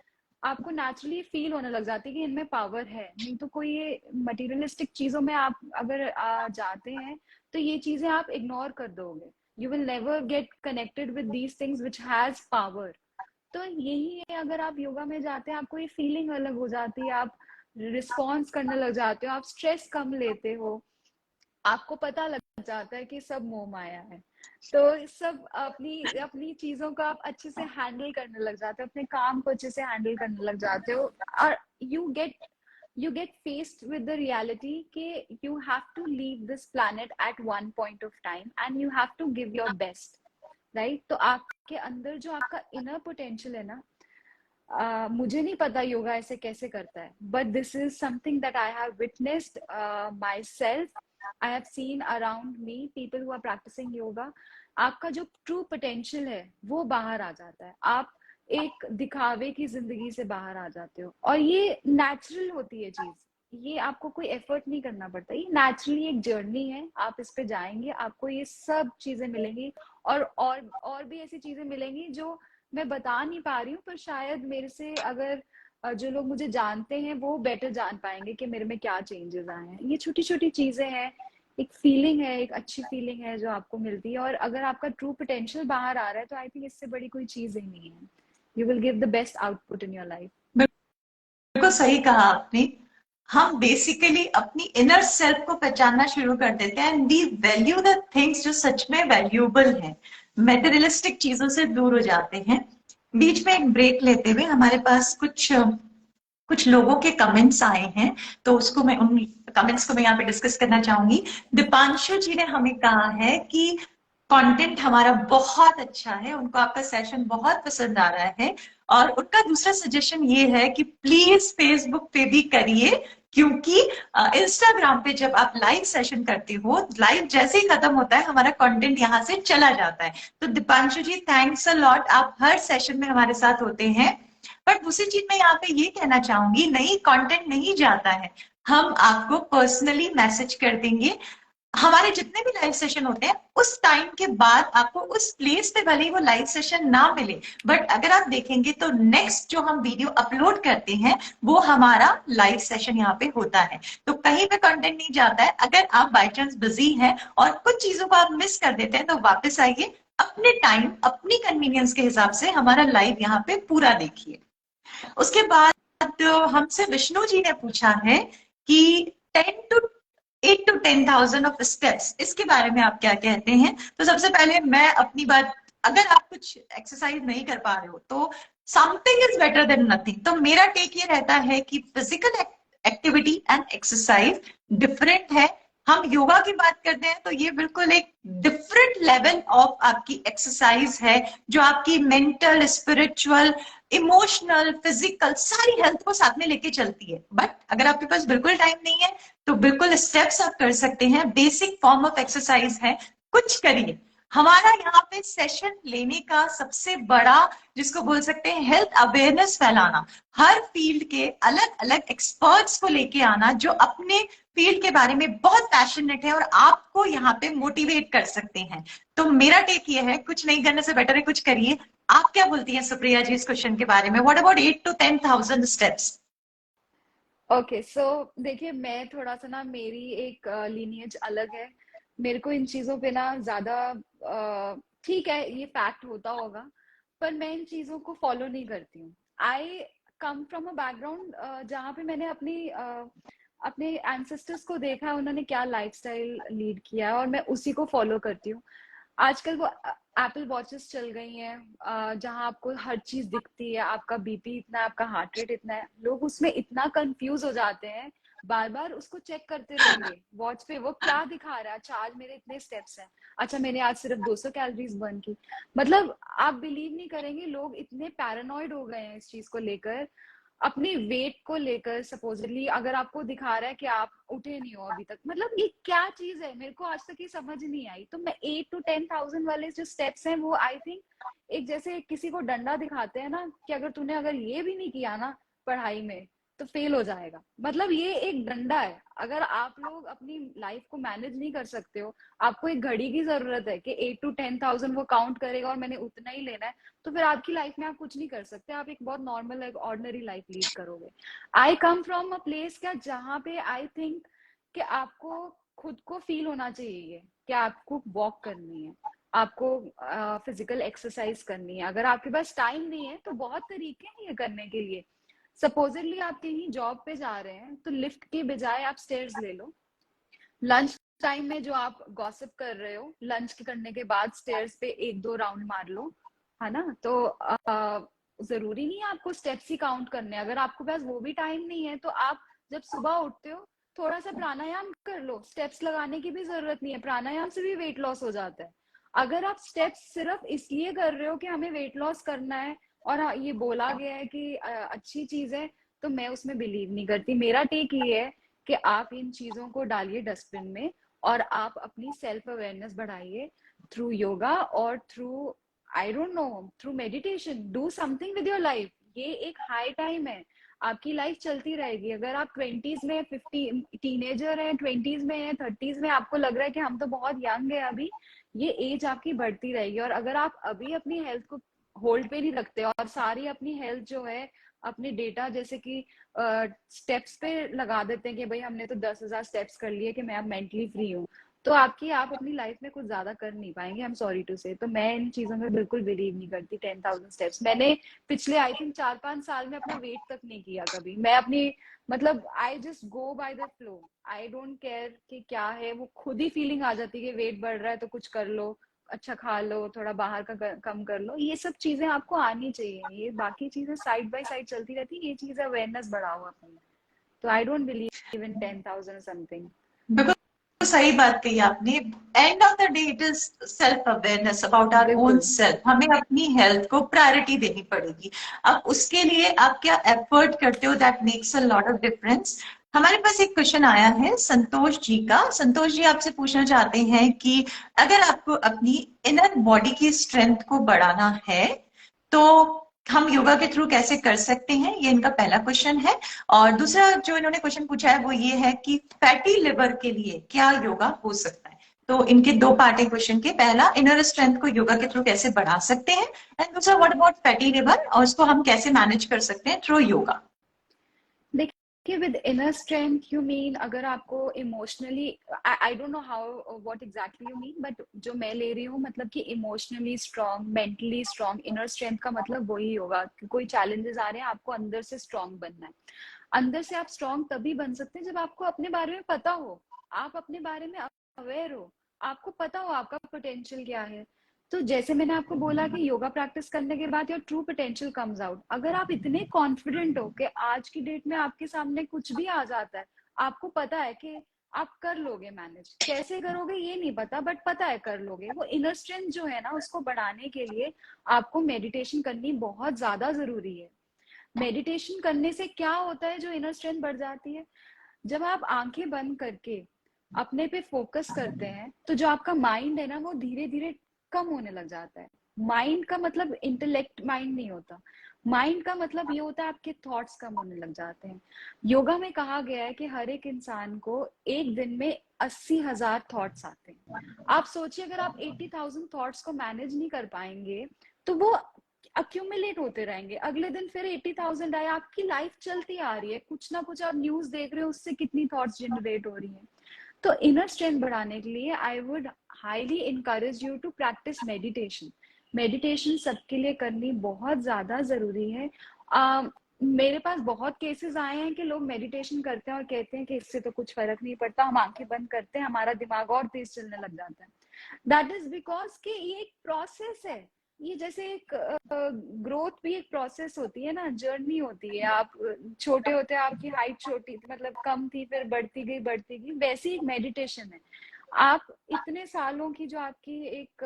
आपको नेचुरली फील होने लग जाती है कि इनमें पावर है। नहीं तो कोई ये मटेरियलिस्टिक चीजों में आप अगर जाते हैं तो ये चीजें आप इग्नोर कर दोगे। You will never get connected with these things which has power. तो यही है, अगर आप योगा में जाते हैं आपको ये फीलिंग अलग हो जाती है, आप रिस्पॉन्स करने लग जाते हो, आप स्ट्रेस कम लेते हो, आपको पता लग जाता है कि सब मोह माया है। तो सब अपनी अपनी चीजों को आप अच्छे से हैंडल करने लग जाते हो, अपने काम को अच्छे से हैंडल करने लग जाते हो, और you get faced with the reality कि you have to leave this planet at one point of time and you have to give your best, right? तो आपके अंदर जो आपका inner potential है ना, मुझे नहीं पता योगा ऐसे कैसे करता है, but this is something that I have witnessed myself. I have seen around me people who are practising yoga. आपका जो ट्रू पोटेंशियल है वो बाहर आ जाता है, आप एक दिखावे की जिंदगी से बाहर आ जाते हो, और ये नेचुरल होती है चीज। ये आपको कोई एफर्ट नहीं करना पड़ता, ये नेचुरली एक जर्नी है, आप इस पे जाएंगे, आपको ये सब चीजें मिलेंगी। और भी ऐसी चीजें मिलेंगी जो मैं बता नहीं पा रही हूँ, पर शायद मेरे से अगर जो लोग मुझे जानते हैं वो बेटर जान पाएंगे कि मेरे में क्या चेंजेस आए हैं। ये छोटी छोटी चीजें हैं, एक फीलिंग है, एक अच्छी फीलिंग है जो आपको मिलती है। और अगर आपका ट्रू पोटेंशियल बाहर आ रहा है तो आई थिंक इससे बड़ी कोई चीज ही नहीं है। You will give the best output in your life. बिल्कुल सही कहा आपने। हम बेसिकली अपनी इनर सेल्फ को पहचानना शुरू कर देते हैं and we value the things जो सच में वैल्यूएबल है, मेटेरियलिस्टिक चीजों से दूर हो जाते हैं। बीच में एक ब्रेक लेते हुए हमारे पास कुछ कुछ लोगों के कमेंट्स आए हैं, तो उसको मैं उन कमेंट्स को मैं यहाँ पे डिस्कस करना चाहूंगी। दीपांशु जी ने हमें कहा है कि कंटेंट हमारा बहुत अच्छा है, उनको आपका सेशन बहुत पसंद आ रहा है, और उनका दूसरा सजेशन ये है कि प्लीज फेसबुक पे भी करिए, क्योंकि इंस्टाग्राम पे जब आप लाइव सेशन करते हो, लाइव जैसे ही खत्म होता है हमारा कंटेंट यहाँ से चला जाता है। तो दीपांशु जी, थैंक्स अ लॉट, आप हर सेशन में हमारे साथ होते हैं। पर दूसरी चीज मैं यहाँ पे ये कहना चाहूंगी, नहीं कंटेंट नहीं जाता है, हम आपको पर्सनली मैसेज कर देंगे। हमारे जितने भी लाइव सेशन होते हैं उस टाइम के बाद आपको उस प्लेस पे भले ही वो लाइव सेशन ना मिले, बट अगर आप देखेंगे तो नेक्स्ट जो हम वीडियो अपलोड करते हैं वो हमारा लाइव सेशन यहाँ पे होता है। तो कहीं पे कंटेंट नहीं जाता है। अगर आप बाई चांस बिजी हैं और कुछ चीजों को आप मिस कर देते हैं तो वापस आइए, अपने टाइम अपनी कन्वीनियंस के हिसाब से हमारा लाइव यहाँ पे पूरा देखिए। उसके बाद हमसे विष्णु जी ने पूछा है कि 8 to 10,000 ऑफ स्टेप्स, इसके बारे में आप क्या कहते हैं? तो सबसे पहले मैं अपनी बात, अगर आप कुछ एक्सरसाइज नहीं कर पा रहे हो तो something is better than nothing. तो मेरा टेक ये रहता है कि physical activity and exercise different है। हम योगा की बात करते हैं तो ये बिल्कुल एक डिफरेंट लेवल ऑफ आपकी एक्सरसाइज है, जो आपकी मेंटल, स्पिरिचुअल, इमोशनल, फिजिकल सारी हेल्थ को साथ में लेके चलती है। बट अगर आपके पास बिल्कुल टाइम नहीं है तो बिल्कुल स्टेप्स आप कर सकते हैं, बेसिक फॉर्म ऑफ एक्सरसाइज है, कुछ करिए। हमारा यहाँ पे सेशन लेने का सबसे बड़ा, जिसको बोल सकते हैं हेल्थ अवेयरनेस फैलाना, हर फील्ड के अलग अलग एक्सपर्ट्स को लेके आना जो अपने फील्ड के बारे में बहुत पैशनेट है और आपको यहाँ पे मोटिवेट कर सकते हैं। तो मेरा टेक ये है, कुछ नहीं करने से बेटर है कुछ करिए। आप क्या बोलती हैं सुप्रिया जी इस क्वेश्चन के बारे में? What about 8 to 10,000 steps? Okay so देखिए, मैं थोड़ा सा ना, मेरी एक लीनियज अलग है। मेरे को इन चीजों पे ना ज्यादा ठीक है, ये फैक्ट होता होगा, पर मैं इन चीजों को फॉलो नहीं करती हूँ। आई कम फ्रॉम अ बैकग्राउंड जहाँ पे मैंने अपने एंसेस्टर्स को देखा है, उन्होंने क्या लाइफस्टाइल लीड किया है और मैं उसी को फॉलो करती हूँ। आजकल वो एप्पल वॉचेस चल गई हैं जहां आपको हर चीज दिखती है, आपका बीपी इतना है, आपका हार्ट रेट इतना है। लोग उसमें इतना कंफ्यूज हो जाते हैं, बार बार उसको चेक करते रहेंगे वॉच पे, वो क्या दिखा रहा है। अच्छा आज मेरे इतने स्टेप्स हैं, अच्छा मैंने आज सिर्फ 200 कैलोरीज बर्न की। मतलब आप बिलीव नहीं करेंगे, लोग इतने पैरानॉइड हो गए हैं इस चीज को लेकर, अपने वेट को लेकर। सपोजिटली अगर आपको दिखा रहा है कि आप उठे नहीं हो अभी तक, मतलब ये क्या चीज है, मेरे को आज तक ये समझ नहीं आई। तो मैं 8 to 10,000 वाले जो स्टेप्स हैं वो आई थिंक एक, जैसे किसी को डंडा दिखाते हैं ना कि अगर तूने अगर ये भी नहीं किया ना पढ़ाई में तो फेल हो जाएगा, मतलब ये एक डंडा है। अगर आप लोग अपनी लाइफ को मैनेज नहीं कर सकते हो, आपको एक घड़ी की जरूरत है कि 8 to 10,000 वो काउंट करेगा और मैंने उतना ही लेना है, तो फिर आपकी लाइफ में आप कुछ नहीं कर सकते, आप एक बहुत नॉर्मल एक ऑर्डिनरी लाइफ लीड करोगे। आई कम फ्रॉम अ प्लेस क्या जहाँ पे आई थिंक कि आपको खुद को फील होना चाहिए कि आपको वॉक करनी है, आपको फिजिकल एक्सरसाइज करनी है। अगर आपके पास टाइम नहीं है तो बहुत तरीके हैं ये करने के लिए। सपोजिटली आप कहीं जॉब पे जा रहे हैं तो लिफ्ट के बजाय आप स्टेयर्स ले लो। लंच टाइम में जो आप गॉसिप कर रहे हो, लंच के करने के बाद स्टेयर्स पे 1-2 राउंड मार लो, है ना। तो जरूरी नहीं है आपको स्टेप्स ही काउंट करने हैं। अगर आपके पास वो भी टाइम नहीं है तो आप जब सुबह उठते हो थोड़ा सा प्राणायाम कर लो, स्टेप्स लगाने की भी जरूरत नहीं है, प्राणायाम से भी वेट लॉस हो जाता है। अगर आप स्टेप्स सिर्फ इसलिए कर रहे हो कि हमें वेट लॉस करना है और ये बोला गया है कि अच्छी चीज है, तो मैं उसमें बिलीव नहीं करती। मेरा टेक ये है कि आप इन चीजों को डालिए डस्टबिन में और आप अपनी सेल्फ अवेयरनेस बढ़ाइए थ्रू योगा और through, I don't know, through meditation. Do something with your life. ये एक हाई टाइम है। आपकी लाइफ चलती रहेगी। अगर आप 20s में 50 टीनेजर है, 20s में है, 30s में आपको लग रहा है कि हम तो बहुत यंग है अभी, ये एज आपकी बढ़ती रहेगी। और अगर आप अभी अपनी हेल्थ को होल्ड पे नहीं रखते और सारी अपनी हेल्थ जो है अपनी डेटा जैसे कि स्टेप्स पे लगा देते हैं कि भाई हमने तो 10,000 स्टेप्स कर लिए कि मैं अब मेंटली फ्री हूँ, तो आप अपनी लाइफ में कुछ ज्यादा कर नहीं पाएंगे। आई एम सॉरी टू से। तो मैं इन चीजों में बिल्कुल बिलीव नहीं करती। 10,000 स्टेप्स मैंने पिछले आई थिंक 4-5 साल में अपना वेट तक नहीं किया कभी। मैं अपनी मतलब I just go by the flow. I don't care कि क्या है, वो खुद ही फीलिंग आ जाती है कि वेट बढ़ रहा है तो कुछ कर लो, अच्छा खा लो, थोड़ा बाहर का कम कर लो। ये सब चीजें आपको आनी चाहिए। ये बाकी चीजें साइड बाय साइड चलती रहती है, ये चीज अवेयरनेस बढ़ाओ अपनी। तो I don't believe in 10,000 something. बिल्कुल सही बात कही आपने। End of the day it is self awareness about our own बिल्कुल सेल्फ। हमें अपनी हेल्थ को प्रायोरिटी देनी पड़ेगी। अब उसके लिए आप क्या एफर्ट करते हो, that makes a lot of difference. हमारे पास एक क्वेश्चन आया है संतोष जी का। संतोष जी आपसे पूछना चाहते हैं कि अगर आपको अपनी इनर बॉडी की स्ट्रेंथ को बढ़ाना है तो हम योगा के थ्रू कैसे कर सकते हैं, ये इनका पहला क्वेश्चन है। और दूसरा जो इन्होंने क्वेश्चन पूछा है वो ये है कि फैटी लिवर के लिए क्या योगा हो सकता है। तो इनके दो पार्ट है क्वेश्चन के। पहला, इनर स्ट्रेंथ को योगा के थ्रू कैसे बढ़ा सकते हैं, एंड दूसरा, व्हाट अबाउट फैटी लिवर और उसको हम कैसे मैनेज कर सकते हैं थ्रू योगा। देखिए, with inner strength you mean अगर आपको emotionally, I don't know how what exactly you mean, but जो मैं ले रही हूँ मतलब कि emotionally strong, mentally strong. Inner strength का मतलब वही होगा कि कोई चैलेंजेस आ रहे हैं, आपको अंदर से स्ट्रांग बनना है। अंदर से आप स्ट्रांग तभी बन सकते हैं जब आपको अपने बारे में पता हो, आप अपने बारे में अवेयर हो, आपको पता हो आपका पोटेंशियल क्या है। तो जैसे मैंने आपको बोला कि योगा प्रैक्टिस करने के बाद your true potential comes out. अगर आप इतने कॉन्फिडेंट हो कि आज की डेट में आपके सामने कुछ भी आ जाता है, आपको पता है कि आप कर लोगे मैनेज, कैसे करोगे ये नहीं पता बट पता है कर लोगे। वो इनर स्ट्रेंथ जो है ना, उसको बढ़ाने के लिए आपको मेडिटेशन करनी बहुत ज्यादा जरूरी है। मेडिटेशन करने से क्या होता है जो इनर स्ट्रेंथ बढ़ जाती है, जब आप आंखें बंद करके अपने पे फोकस करते हैं तो जो आपका माइंड है ना वो धीरे धीरे कम होने लग जाता है। माइंड का मतलब इंटेलेक्ट माइंड नहीं होता। माइंड का मतलब ये होता है आपके थॉट्स कम होने लग जाते हैं। योगा में कहा गया है कि हर एक इंसान को एक दिन में 80,000 थॉट्स आते हैं। आप सोचिए अगर आप 80,000 थॉट्स को मैनेज नहीं कर पाएंगे तो वो अक्यूमुलेट होते रहेंगे। अगले दिन फिर 80,000 आए। आपकी लाइफ चलती आ रही है, कुछ ना कुछ आप न्यूज देख रहे हो, उससे कितनी थॉट्स जनरेट हो रही हैं। तो इनर स्ट्रेंथ बढ़ाने के लिए I would highly encourage you to practise meditation. Meditation सबके लिए करनी बहुत ज्यादा जरूरी है। मेरे पास बहुत केसेस आए हैं कि लोग मेडिटेशन करते हैं और कहते हैं कि इससे तो कुछ फर्क नहीं पड़ता, हम आंखें बंद करते हैं हमारा दिमाग और तेज चलने लग जाता है। दैट इज बिकॉज कि ये एक प्रोसेस है। ये जैसे एक ग्रोथ भी एक प्रोसेस होती है ना, जर्नी होती है। आप छोटे होते हैं, आपकी हाइट छोटी मतलब कम थी, फिर बढ़ती गई, वैसी एक मेडिटेशन है। आप इतने सालों की जो आपकी एक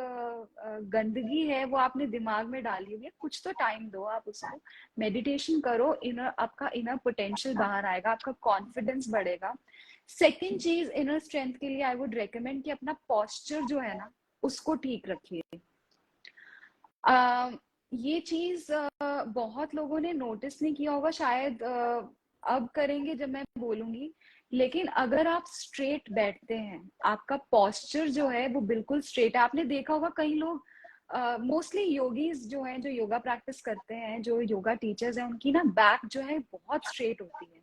गंदगी है वो आपने दिमाग में डाली हुई है, कुछ तो टाइम दो आप उसको, मेडिटेशन करो। इनर आपका इनर पोटेंशियल बाहर आएगा, आपका कॉन्फिडेंस बढ़ेगा। सेकेंड चीज इनर स्ट्रेंथ के लिए आई वुड रेकमेंड कि अपना पॉस्चर जो है ना उसको ठीक रखिए। ये चीज बहुत लोगों ने नोटिस नहीं किया होगा शायद, अब करेंगे जब मैं बोलूंगी। लेकिन अगर आप स्ट्रेट बैठते हैं, आपका पॉस्चर जो है वो बिल्कुल स्ट्रेट है। आपने देखा होगा कई लोग, मोस्टली योगीज जो हैं, जो योगा प्रैक्टिस करते हैं, जो योगा टीचर्स हैं, उनकी ना बैक जो है बहुत स्ट्रेट होती है।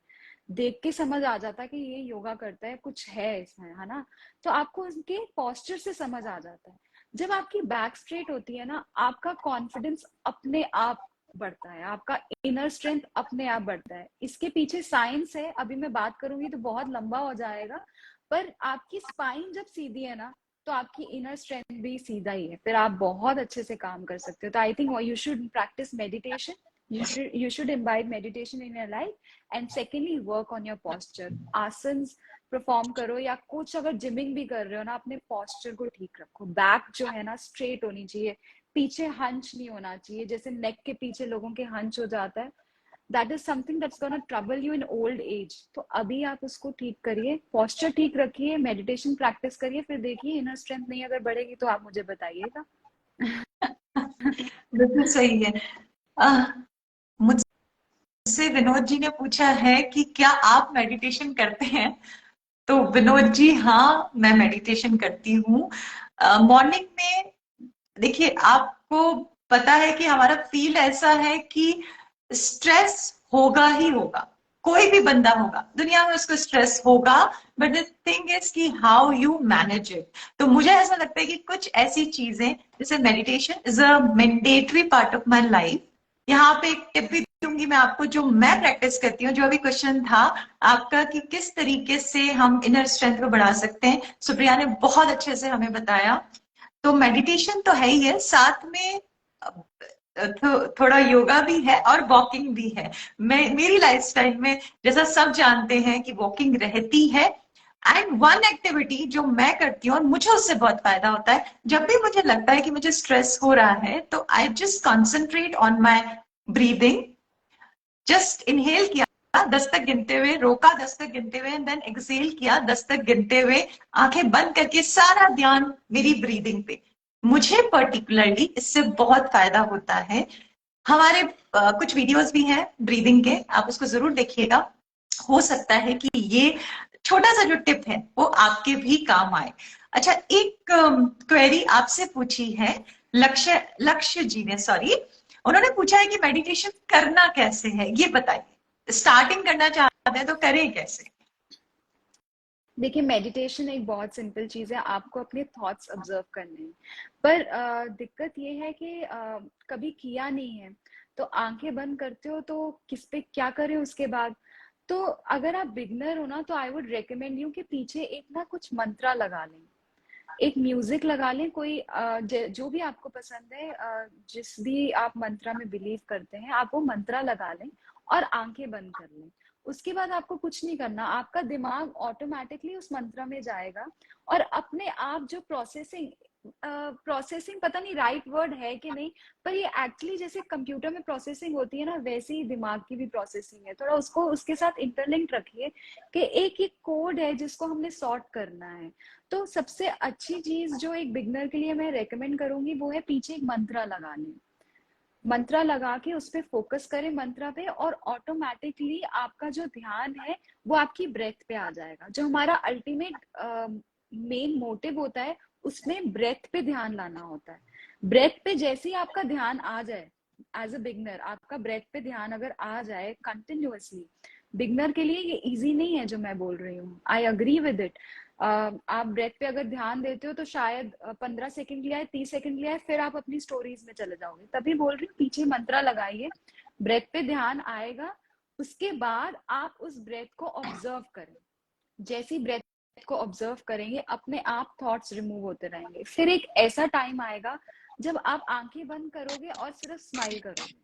देख के समझ आ जाता है कि ये योगा करता है, कुछ है इसमें, है ना। तो आपको उनके पॉस्चर से समझ आ जाता है। जब आपकी बैक स्ट्रेट होती है ना, आपका कॉन्फिडेंस अपने आप बढ़ता है, आपका इनर स्ट्रेंथ अपने आप बढ़ता है। इसके पीछे साइंस है, अभी मैं बात करूंगी तो बहुत लंबा हो जाएगा। पर आपकी स्पाइन जब सीधी है ना तो आपकी इनर स्ट्रेंथ भी सीधा ही है, फिर आप बहुत अच्छे से काम कर सकते हो। तो I think you should practice meditation. You should imbibe meditation in your life, and secondly work on your posture. Asanas perform करो, या कुछ अगर जिमिंग भी कर रहे हो ना, अपने पॉस्चर को ठीक रखो। बैक जो है ना स्ट्रेट होनी चाहिए, पीछे हंच नहीं होना चाहिए। जैसे नेक के पीछे लोगों के हंच हो जाता है, that is something that's gonna trouble you in old age. तो अभी आप उसको ठीक करिए, पॉस्चर ठीक रखिए, मेडिटेशन प्रैक्टिस करिए, फिर देखिए इनर स्ट्रेंथ नहीं अगर बढ़ेगी तो आप मुझे बताइएगा। बिल्कुल सही है। मुझे मुझसे विनोद जी ने पूछा है कि क्या आप मेडिटेशन करते हैं। तो विनोद जी, हाँ, मैं मेडिटेशन करती हूँ मॉर्निंग में। देखिए, आपको पता है कि हमारा फील्ड ऐसा है कि स्ट्रेस होगा ही होगा। कोई भी बंदा होगा दुनिया में, उसको स्ट्रेस होगा। बट द थिंग इज कि हाउ यू मैनेज इट। तो मुझे ऐसा लगता है कि कुछ ऐसी चीजें, जैसे meditation is a mandatory part of my life. यहाँ पे एक टिप भी दूंगी मैं आपको, जो मैं प्रैक्टिस करती हूँ। जो अभी क्वेश्चन था आपका कि किस तरीके से हम इनर स्ट्रेंथ को बढ़ा सकते हैं, सुप्रिया ने बहुत अच्छे से हमें बताया। तो मेडिटेशन तो है ही है, साथ में थोड़ा योगा भी है और वॉकिंग भी है। मैं मेरी लाइफस्टाइल में, जैसा सब जानते हैं, कि वॉकिंग रहती है। एंड वन एक्टिविटी जो मैं करती हूँ और मुझे उससे बहुत फायदा होता है, जब भी मुझे लगता है कि मुझे स्ट्रेस हो रहा है, तो I just concentrate on my breathing. Just inhale किया 10 तक गिनते हुए, रोका 10 तक गिनते हुए, एंड देन एक्सहेल किया 10 तक गिनते हुए, आंखें बंद करके सारा ध्यान मेरी ब्रीदिंग पे। मुझे पर्टिकुलरली इससे बहुत फायदा होता है। हमारे कुछ वीडियोस भी हैं ब्रीदिंग के, आप उसको जरूर देखिएगा। हो सकता है कि ये छोटा सा जो टिप है वो आपके भी काम आए। अच्छा, एक क्वेरी आपसे पूछी है लक्ष्य लक्ष्य जी ने, सॉरी। उन्होंने पूछा है कि मेडिटेशन करना कैसे है, ये बताइए। स्टार्टिंग करना चाहते हैं तो करें कैसे। देखिए, मेडिटेशन एक बहुत सिंपल चीज़ है, आपको अपने थॉट्स ऑब्जर्व करने हैं। पर दिक्कत ये है कि कभी किया नहीं है, तो आंखें बंद करते हो तो किस पे क्या करें उसके बाद। तो अगर आप बिगनर हो ना, तो आई वुड रेकमेंड यू कि पीछे एक ना कुछ मंत्रा लगा लें, एक म्यूजिक लगा लें, कोई जो भी आपको पसंद है, जिस भी आप मंत्रा में बिलीव करते हैं, आप वो मंत्रा लगा लें और आंखें बंद कर लें। उसके बाद आपको कुछ नहीं करना, आपका दिमाग ऑटोमेटिकली उस मंत्रा में जाएगा और अपने आप जो प्रोसेसिंग प्रोसेसिंग पता नहीं राइट वर्ड है कि नहीं, पर ये एक्चुअली जैसे कंप्यूटर में प्रोसेसिंग होती है ना, वैसे ही दिमाग की भी प्रोसेसिंग है। थोड़ा उसको उसके साथ इंटरलिंक रखिए कि एक एक कोड है जिसको हमने सॉर्ट करना है। तो सबसे अच्छी चीज जो एक बिगनर के लिए मैं रेकमेंड करूंगी वो है पीछे एक मंत्रा लगा लें। मंत्रा लगा के उस पर फोकस करें मंत्रा पे, और ऑटोमेटिकली आपका जो ध्यान है वो आपकी ब्रेथ पे आ जाएगा। जो हमारा अल्टीमेट मेन मोटिव होता है, उसमें ब्रेथ पे ध्यान लाना होता है। ब्रेथ पे जैसे ही आपका ध्यान आ जाए, एज अ बिगनर आपका ब्रेथ पे ध्यान अगर आ जाए कंटिन्यूअसली, बिगनर के लिए ये इजी नहीं है जो मैं बोल रही हूँ, आई अग्री विद इट। आप ब्रेथ पे अगर ध्यान देते हो तो शायद 15 सेकंड लिया है, 30 सेकंड लिया है, फिर आप अपनी स्टोरीज में चले जाओगे। तभी बोल रही हूँ पीछे मंत्रा लगाइए, ब्रेथ पे ध्यान आएगा, उसके बाद आप उस ब्रेथ को ऑब्जर्व करें। जैसे ही ब्रेथ को ऑब्जर्व करेंगे, अपने आप थॉट्स रिमूव होते रहेंगे। फिर एक ऐसा टाइम आएगा जब आप आंखें बंद करोगे और सिर्फ स्माइल करोगे,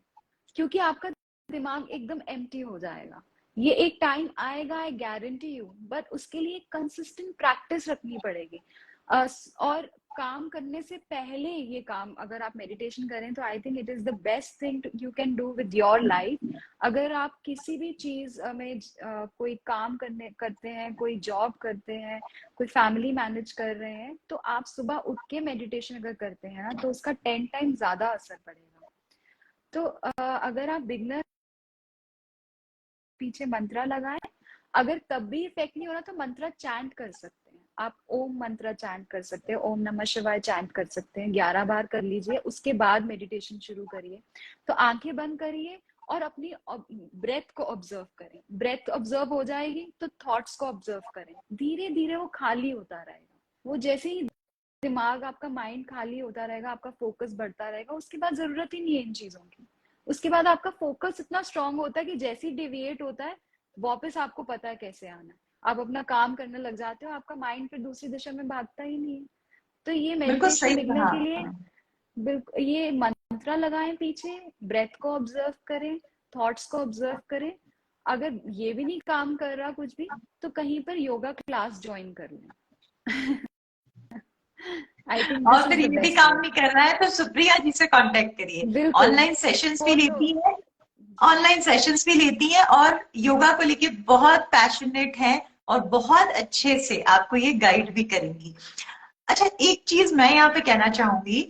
क्योंकि आपका दिमाग एकदम एम्प्टी हो जाएगा। ये एक टाइम आएगा, आई गारंटी यू, बट उसके लिए कंसिस्टेंट प्रैक्टिस रखनी पड़ेगी। और काम करने से पहले ये काम अगर आप मेडिटेशन करें तो I think it is the best thing you can do with your life. अगर आप किसी भी चीज में कोई काम करते हैं, कोई जॉब करते हैं, कोई फैमिली मैनेज कर रहे हैं, तो आप सुबह उठ के मेडिटेशन अगर करते हैं ना, तो उसका 10 टाइम ज्यादा असर पड़ेगा। तो अगर आप बिगनर, पीछे मंत्रा लगाएं। अगर तब भी इफेक्ट नहीं हो रहा तो मंत्रा चैंट कर सकते हैं आप, ओम मंत्रा चैंट कर सकते हैं, ओम नमः शिवाय चैंट कर सकते हैं, 11 बार कर लीजिए। उसके बाद मेडिटेशन शुरू करिए। तो आंखें बंद करिए और अपनी ब्रेथ को ऑब्जर्व करें। ब्रेथ ऑब्जर्व हो जाएगी तो थॉट्स को ऑब्जर्व करें, धीरे धीरे वो खाली होता रहेगा। वो जैसे ही दिमाग आपका माइंड खाली होता रहेगा, आपका फोकस बढ़ता रहेगा, उसके बाद जरूरत ही नहीं है इन चीजों की। उसके बाद आपका फोकस इतना स्ट्रांग होता है कि जैसे ही डिविएट होता है, वापस आपको पता है कैसे आना है, आप अपना काम करने लग जाते हो, आपका माइंड फिर दूसरी दिशा में भागता ही नहीं है। तो ये बिल्कुल मेडिटेशन सही बिगनर कहा। के लिए बिल्कुल, ये मंत्रा लगाएं पीछे, ब्रेथ को ऑब्जर्व करें, थॉट्स को ऑब्जर्व करें। अगर ये भी नहीं काम कर रहा कुछ भी, तो कहीं पर योगा क्लास ज्वाइन कर लें। आई थिंक और दिस इज फिर द ये भी बेस्ट काम वे। नहीं कर रहा है तो सुप्रिया जी से कांटेक्ट करिए। बिल्कुल, ऑनलाइन सेशंस भी वो तो लेती है, जी। ऑनलाइन सेशंस भी लेती है, और योगा को लेके बहुत पैशनेट है, और बहुत अच्छे से आपको ये गाइड भी करेंगी। अच्छा, एक चीज मैं यहाँ पे कहना चाहूंगी,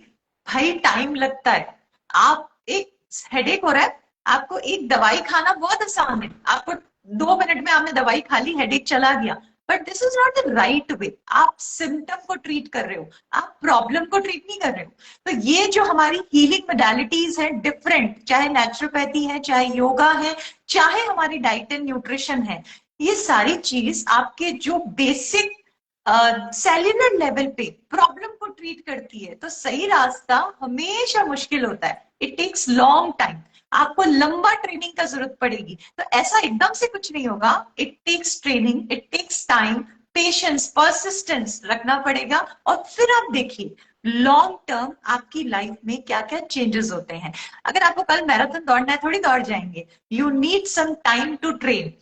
भाई टाइम लगता है। आप एक हेडेक हो रहा है, आपको एक दवाई खाना बहुत आसान है, आपको 2 मिनट में आपने दवाई खा ली, हेडेक चला गया, but this is not the right way. आप सिम्टम को ट्रीट कर रहे हो, आप प्रॉब्लम को ट्रीट नहीं कर रहे हो। तो ये जो हमारी हीलिंग मोडालिटीज है डिफरेंट, चाहे नेचुरोपैथी है, चाहे योगा है, चाहे हमारी डाइट एंड न्यूट्रिशन है, ये सारी चीज आपके जो बेसिक सेल्यूलर लेवल पे प्रॉब्लम को ट्रीट करती है। तो सही रास्ता हमेशा मुश्किल होता है, इट टेक्स लॉन्ग टाइम, आपको लंबा ट्रेनिंग का जरूरत पड़ेगी। तो ऐसा एकदम से कुछ नहीं होगा, it takes training, it takes time, patience, persistence रखना पड़ेगा। और फिर आप देखिए लॉन्ग टर्म आपकी लाइफ में क्या क्या चेंजेस होते हैं। अगर आपको कल मैराथन दौड़ना है, थोड़ी दौड़ जाएंगे, you need some time to train.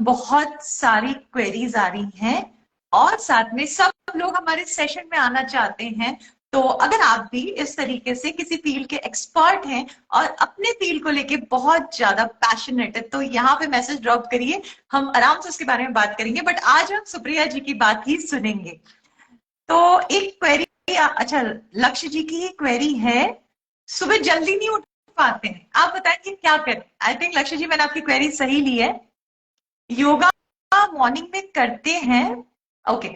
बहुत सारी क्वेरीज आ रही हैं और साथ में सब लोग हमारे सेशन में आना चाहते हैं। तो अगर आप भी इस तरीके से किसी फील्ड के एक्सपर्ट हैं और अपने फील्ड को लेके बहुत ज्यादा पैशनेट है, तो यहाँ पे मैसेज ड्रॉप करिए, हम आराम से उसके बारे में बात करेंगे। बट आज हम सुप्रिया जी की बात ही सुनेंगे। तो एक क्वेरी, अच्छा, लक्ष्य जी की क्वेरी है, सुबह जल्दी नहीं उठ पाते हैं, आप बताइए क्या करें। आई थिंक लक्ष्य जी मैंने आपकी क्वेरी सही ली है। योगा मॉर्निंग में करते हैं, ओके,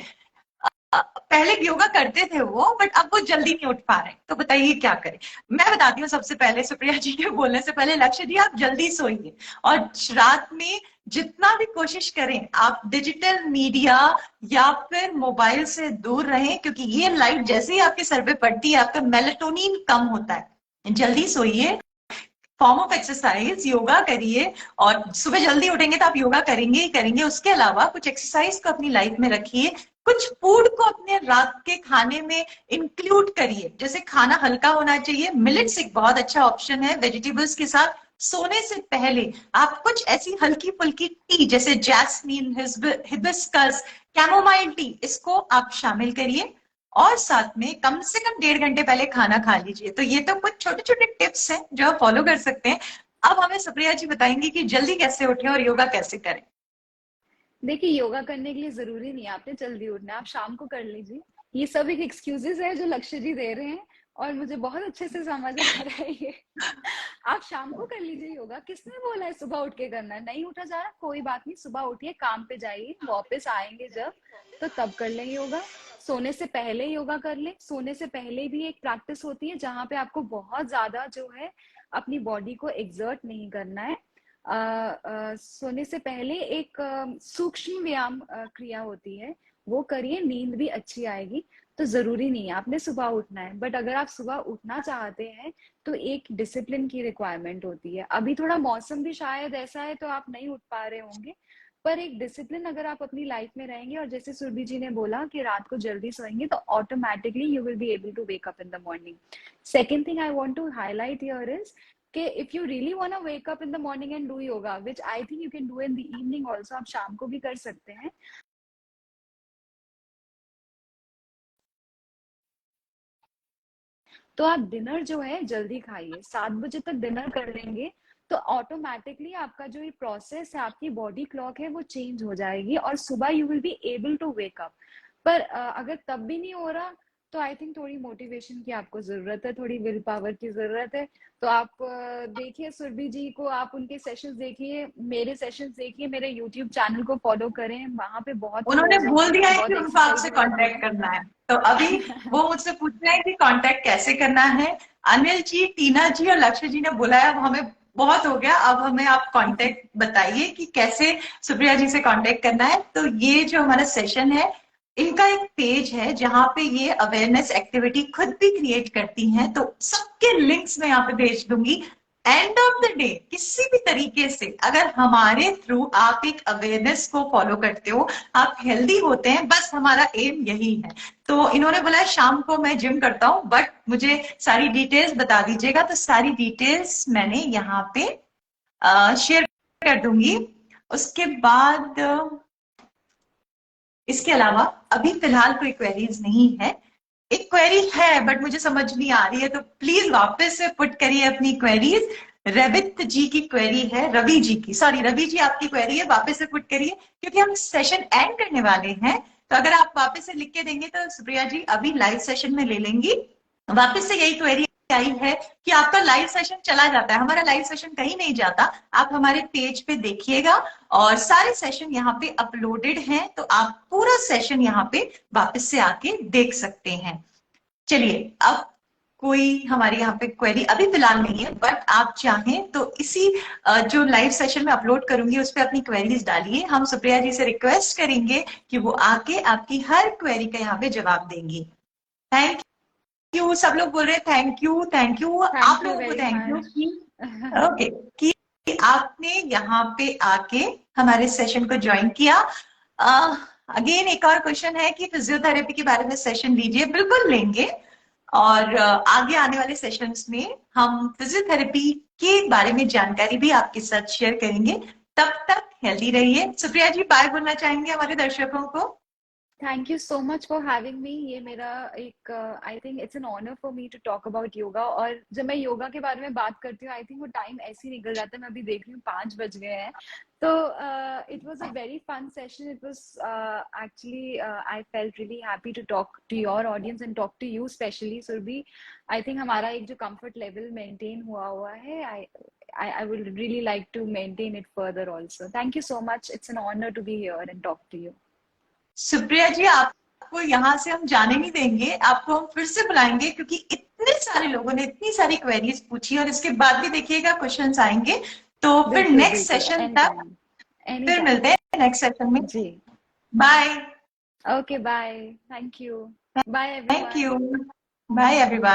पहले योगा करते थे वो, बट अब वो जल्दी नहीं उठ पा रहे, तो बताइए क्या करें। मैं बताती हूँ सबसे पहले, सुप्रिया जी के बोलने से पहले, लक्ष्य जी आप जल्दी सोइए और रात में जितना भी कोशिश करें आप डिजिटल मीडिया या फिर मोबाइल से दूर रहें, क्योंकि ये लाइट जैसे ही आपके सर पे पड़ती है आपका मेलेटोनिन कम होता है। जल्दी सोइए, फॉर्म ऑफ एक्सरसाइज योगा करिए, और सुबह जल्दी उठेंगे तो आप योगा करेंगे ही करेंगे। उसके अलावा कुछ एक्सरसाइज को अपनी लाइफ में रखिए, कुछ फूड को अपने रात के खाने में इंक्लूड करिए। जैसे खाना हल्का होना चाहिए, मिलेट्स एक बहुत अच्छा ऑप्शन है वेजिटेबल्स के साथ। सोने से पहले आप कुछ ऐसी हल्की फुल्की टी, जैसे जैस्मीन, हिबिस्कस, कैमोमाइल टी, इसको आप शामिल करिए। और साथ में कम से कम 1.5 घंटे पहले खाना खा लीजिए। तो ये तो कुछ छोटे छोटे टिप्स हैं जो आप फॉलो कर सकते हैं। अब हमें सुप्रिया जी बताएंगे कि जल्दी कैसे उठें और योगा कैसे करें। देखिए, योगा करने के लिए जरूरी नहीं है आपने जल्दी उठना, आप शाम को कर लीजिए। ये सब एक एक्सक्यूजेस है जो लक्ष्य जी दे रहे हैं, और मुझे बहुत अच्छे से समझ आ रहा है ये। आप शाम को कर लीजिए योगा, किसने बोला है सुबह उठ के करना है? नहीं उठा जा रहा, कोई बात नहीं, सुबह उठिए, काम पे जाइए, वापस आएंगे जब तो तब कर लें योगा। सोने से पहले योगा कर लें। सोने से पहले भी एक प्रैक्टिस होती है जहाँ पे आपको बहुत ज्यादा जो है अपनी बॉडी को एक्सर्ट नहीं करना है। सोने से पहले एक सूक्ष्म व्यायाम क्रिया होती है, वो करिए, नींद भी अच्छी आएगी। तो जरूरी नहीं है आपने सुबह उठना है, बट अगर आप सुबह उठना चाहते हैं तो एक डिसिप्लिन की रिक्वायरमेंट होती है। अभी थोड़ा मौसम भी शायद ऐसा है तो आप नहीं उठ पा रहे होंगे, पर एक डिसिप्लिन अगर आप अपनी लाइफ में रहेंगे, और जैसे सुरभि जी ने बोला कि रात को जल्दी सोएंगे, तो automatically you will be able to wake up in the morning. Second thing I want to highlight here is कि if you really want to wake up in the morning and do yoga, which I think you can do in the evening also, आप शाम को भी कर सकते हैं। तो आप डिनर जो है जल्दी खाइए, 7 बजे तक डिनर कर लेंगे तो ऑटोमेटिकली आपका जो ये प्रोसेस है, आपकी बॉडी क्लॉक है, वो चेंज हो जाएगी और सुबह you will be able to wake up. पर अगर तब भी नहीं हो रहा तो आई थिंक थोड़ी मोटिवेशन की आपको जरूरत है, थोड़ी विल पावर की जरूरत है। तो आप देखिए सुरभि जी को, आप उनके सेशंस देखिए, मेरे सेशंस देखिए, मेरे यूट्यूब चैनल को फॉलो करें, वहां पे बहुत ही उन्होंने बोल योगा दिया और है बहुत कि उनको आपसे एक्सरसाइजेस आती कांटेक्ट करना है, तो अभी हैं। वो मुझसे पूछ रहे हैं कि कांटेक्ट कैसे करना है। अनिल जी, टीना जी और लक्ष्य जी ने बोला है अब हमें बहुत हो गया, अब हमें आप कांटेक्ट बताइए कि कैसे सुप्रिया जी से कांटेक्ट करना है। तो ये जो हमारा सेशन है, इनका एक पेज है जहां पे ये अवेयरनेस एक्टिविटी खुद भी क्रिएट करती हैं, तो सबके लिंक्स मैं यहाँ पे भेज दूंगी। एंड ऑफ द डे किसी भी तरीके से अगर हमारे थ्रू आप एक अवेयरनेस को फॉलो करते हो, आप हेल्दी होते हैं, बस हमारा एम यही है। तो इन्होंने बोला है शाम को मैं जिम करता हूँ, बट मुझे सारी डिटेल्स बता दीजिएगा, तो सारी डिटेल्स मैंने यहाँ पे शेयर कर दूंगी। उसके बाद इसके अलावा अभी फिलहाल कोई क्वेरीज नहीं है। एक क्वेरी है बट मुझे समझ नहीं आ रही है, तो प्लीज वापस से पुट करिए अपनी क्वेरीज। रवित जी की क्वेरी है, रवि जी की, सॉरी रवि जी आपकी क्वेरी है, वापस से पुट करिए क्योंकि हम सेशन एंड करने वाले हैं। तो अगर आप वापस से लिख के देंगे तो सुप्रिया जी अभी लाइव सेशन में ले लेंगी। वापस से यही क्वेरी आई है कि आपका लाइव सेशन चला जाता है। हमारा लाइव सेशन कहीं नहीं जाता, आप हमारे पेज पे देखिएगा और सारे सेशन यहाँ पे अपलोडेड हैं, तो आप पूरा सेशन यहाँ पे वापस से आके देख सकते हैं। चलिए, अब कोई हमारे यहाँ पे क्वेरी अभी फिलहाल नहीं है, बट आप चाहें तो इसी जो लाइव सेशन में अपलोड करूंगी उस पर अपनी क्वेरीज डालिए। हम सुप्रिया जी से रिक्वेस्ट करेंगे कि वो आके आपकी हर क्वेरी का यहाँ पे जवाब देंगी। थैंक यू, सब लोग बोल रहे हैं थैंक यू थैंक यू, आप थैंक यू लोगों को very thank you much. Okay कि आपने यहाँ पे आके हमारे सेशन को ज्वाइन किया। अगेन एक और क्वेश्चन है कि फिजियोथेरेपी के बारे में सेशन लीजिए, बिल्कुल लेंगे। और आगे आने वाले सेशंस में हम फिजियोथेरेपी के बारे में जानकारी भी आपके साथ शेयर करेंगे। तब तक हेल्दी रहिए। सुप्रिया जी, बाय बोलना चाहेंगे हमारे दर्शकों को? Thank you so much for having me. ये मेरा एक I think it's an honour for me to talk about yoga. और जब मैं योगा के बारे में बात करती हूँ, आई थिंक वो टाइम ऐसे ही निकल जाता है। मैं अभी देख रही हूँ 5 बज गए हैं। तो it was a very fun session. It was actually I felt really happy to talk to your audience and talk to you specially Surabhi. I think हमारा एक जो कंफर्ट लेवल मेंटेन हुआ है, I would really like to maintain it further also. Thank you so much. It's an honor to be here and talk to you. Supriya जी, आपको यहाँ से हम जाने नहीं देंगे, आपको हम फिर से बुलाएंगे, क्योंकि इतने सारे लोगों ने इतनी सारी क्वेरीज पूछी और इसके बाद भी देखिएगा क्वेश्चंस आएंगे। तो फिर बिल्कुल नेक्स्ट बिल्कुल, सेशन एनी तक टाइम, एनी फिर टाइम। मिलते हैं नेक्स्ट सेशन में। जी। Bye. Okay, bye. Thank you. Bye thank everyone. You. Bye everyone.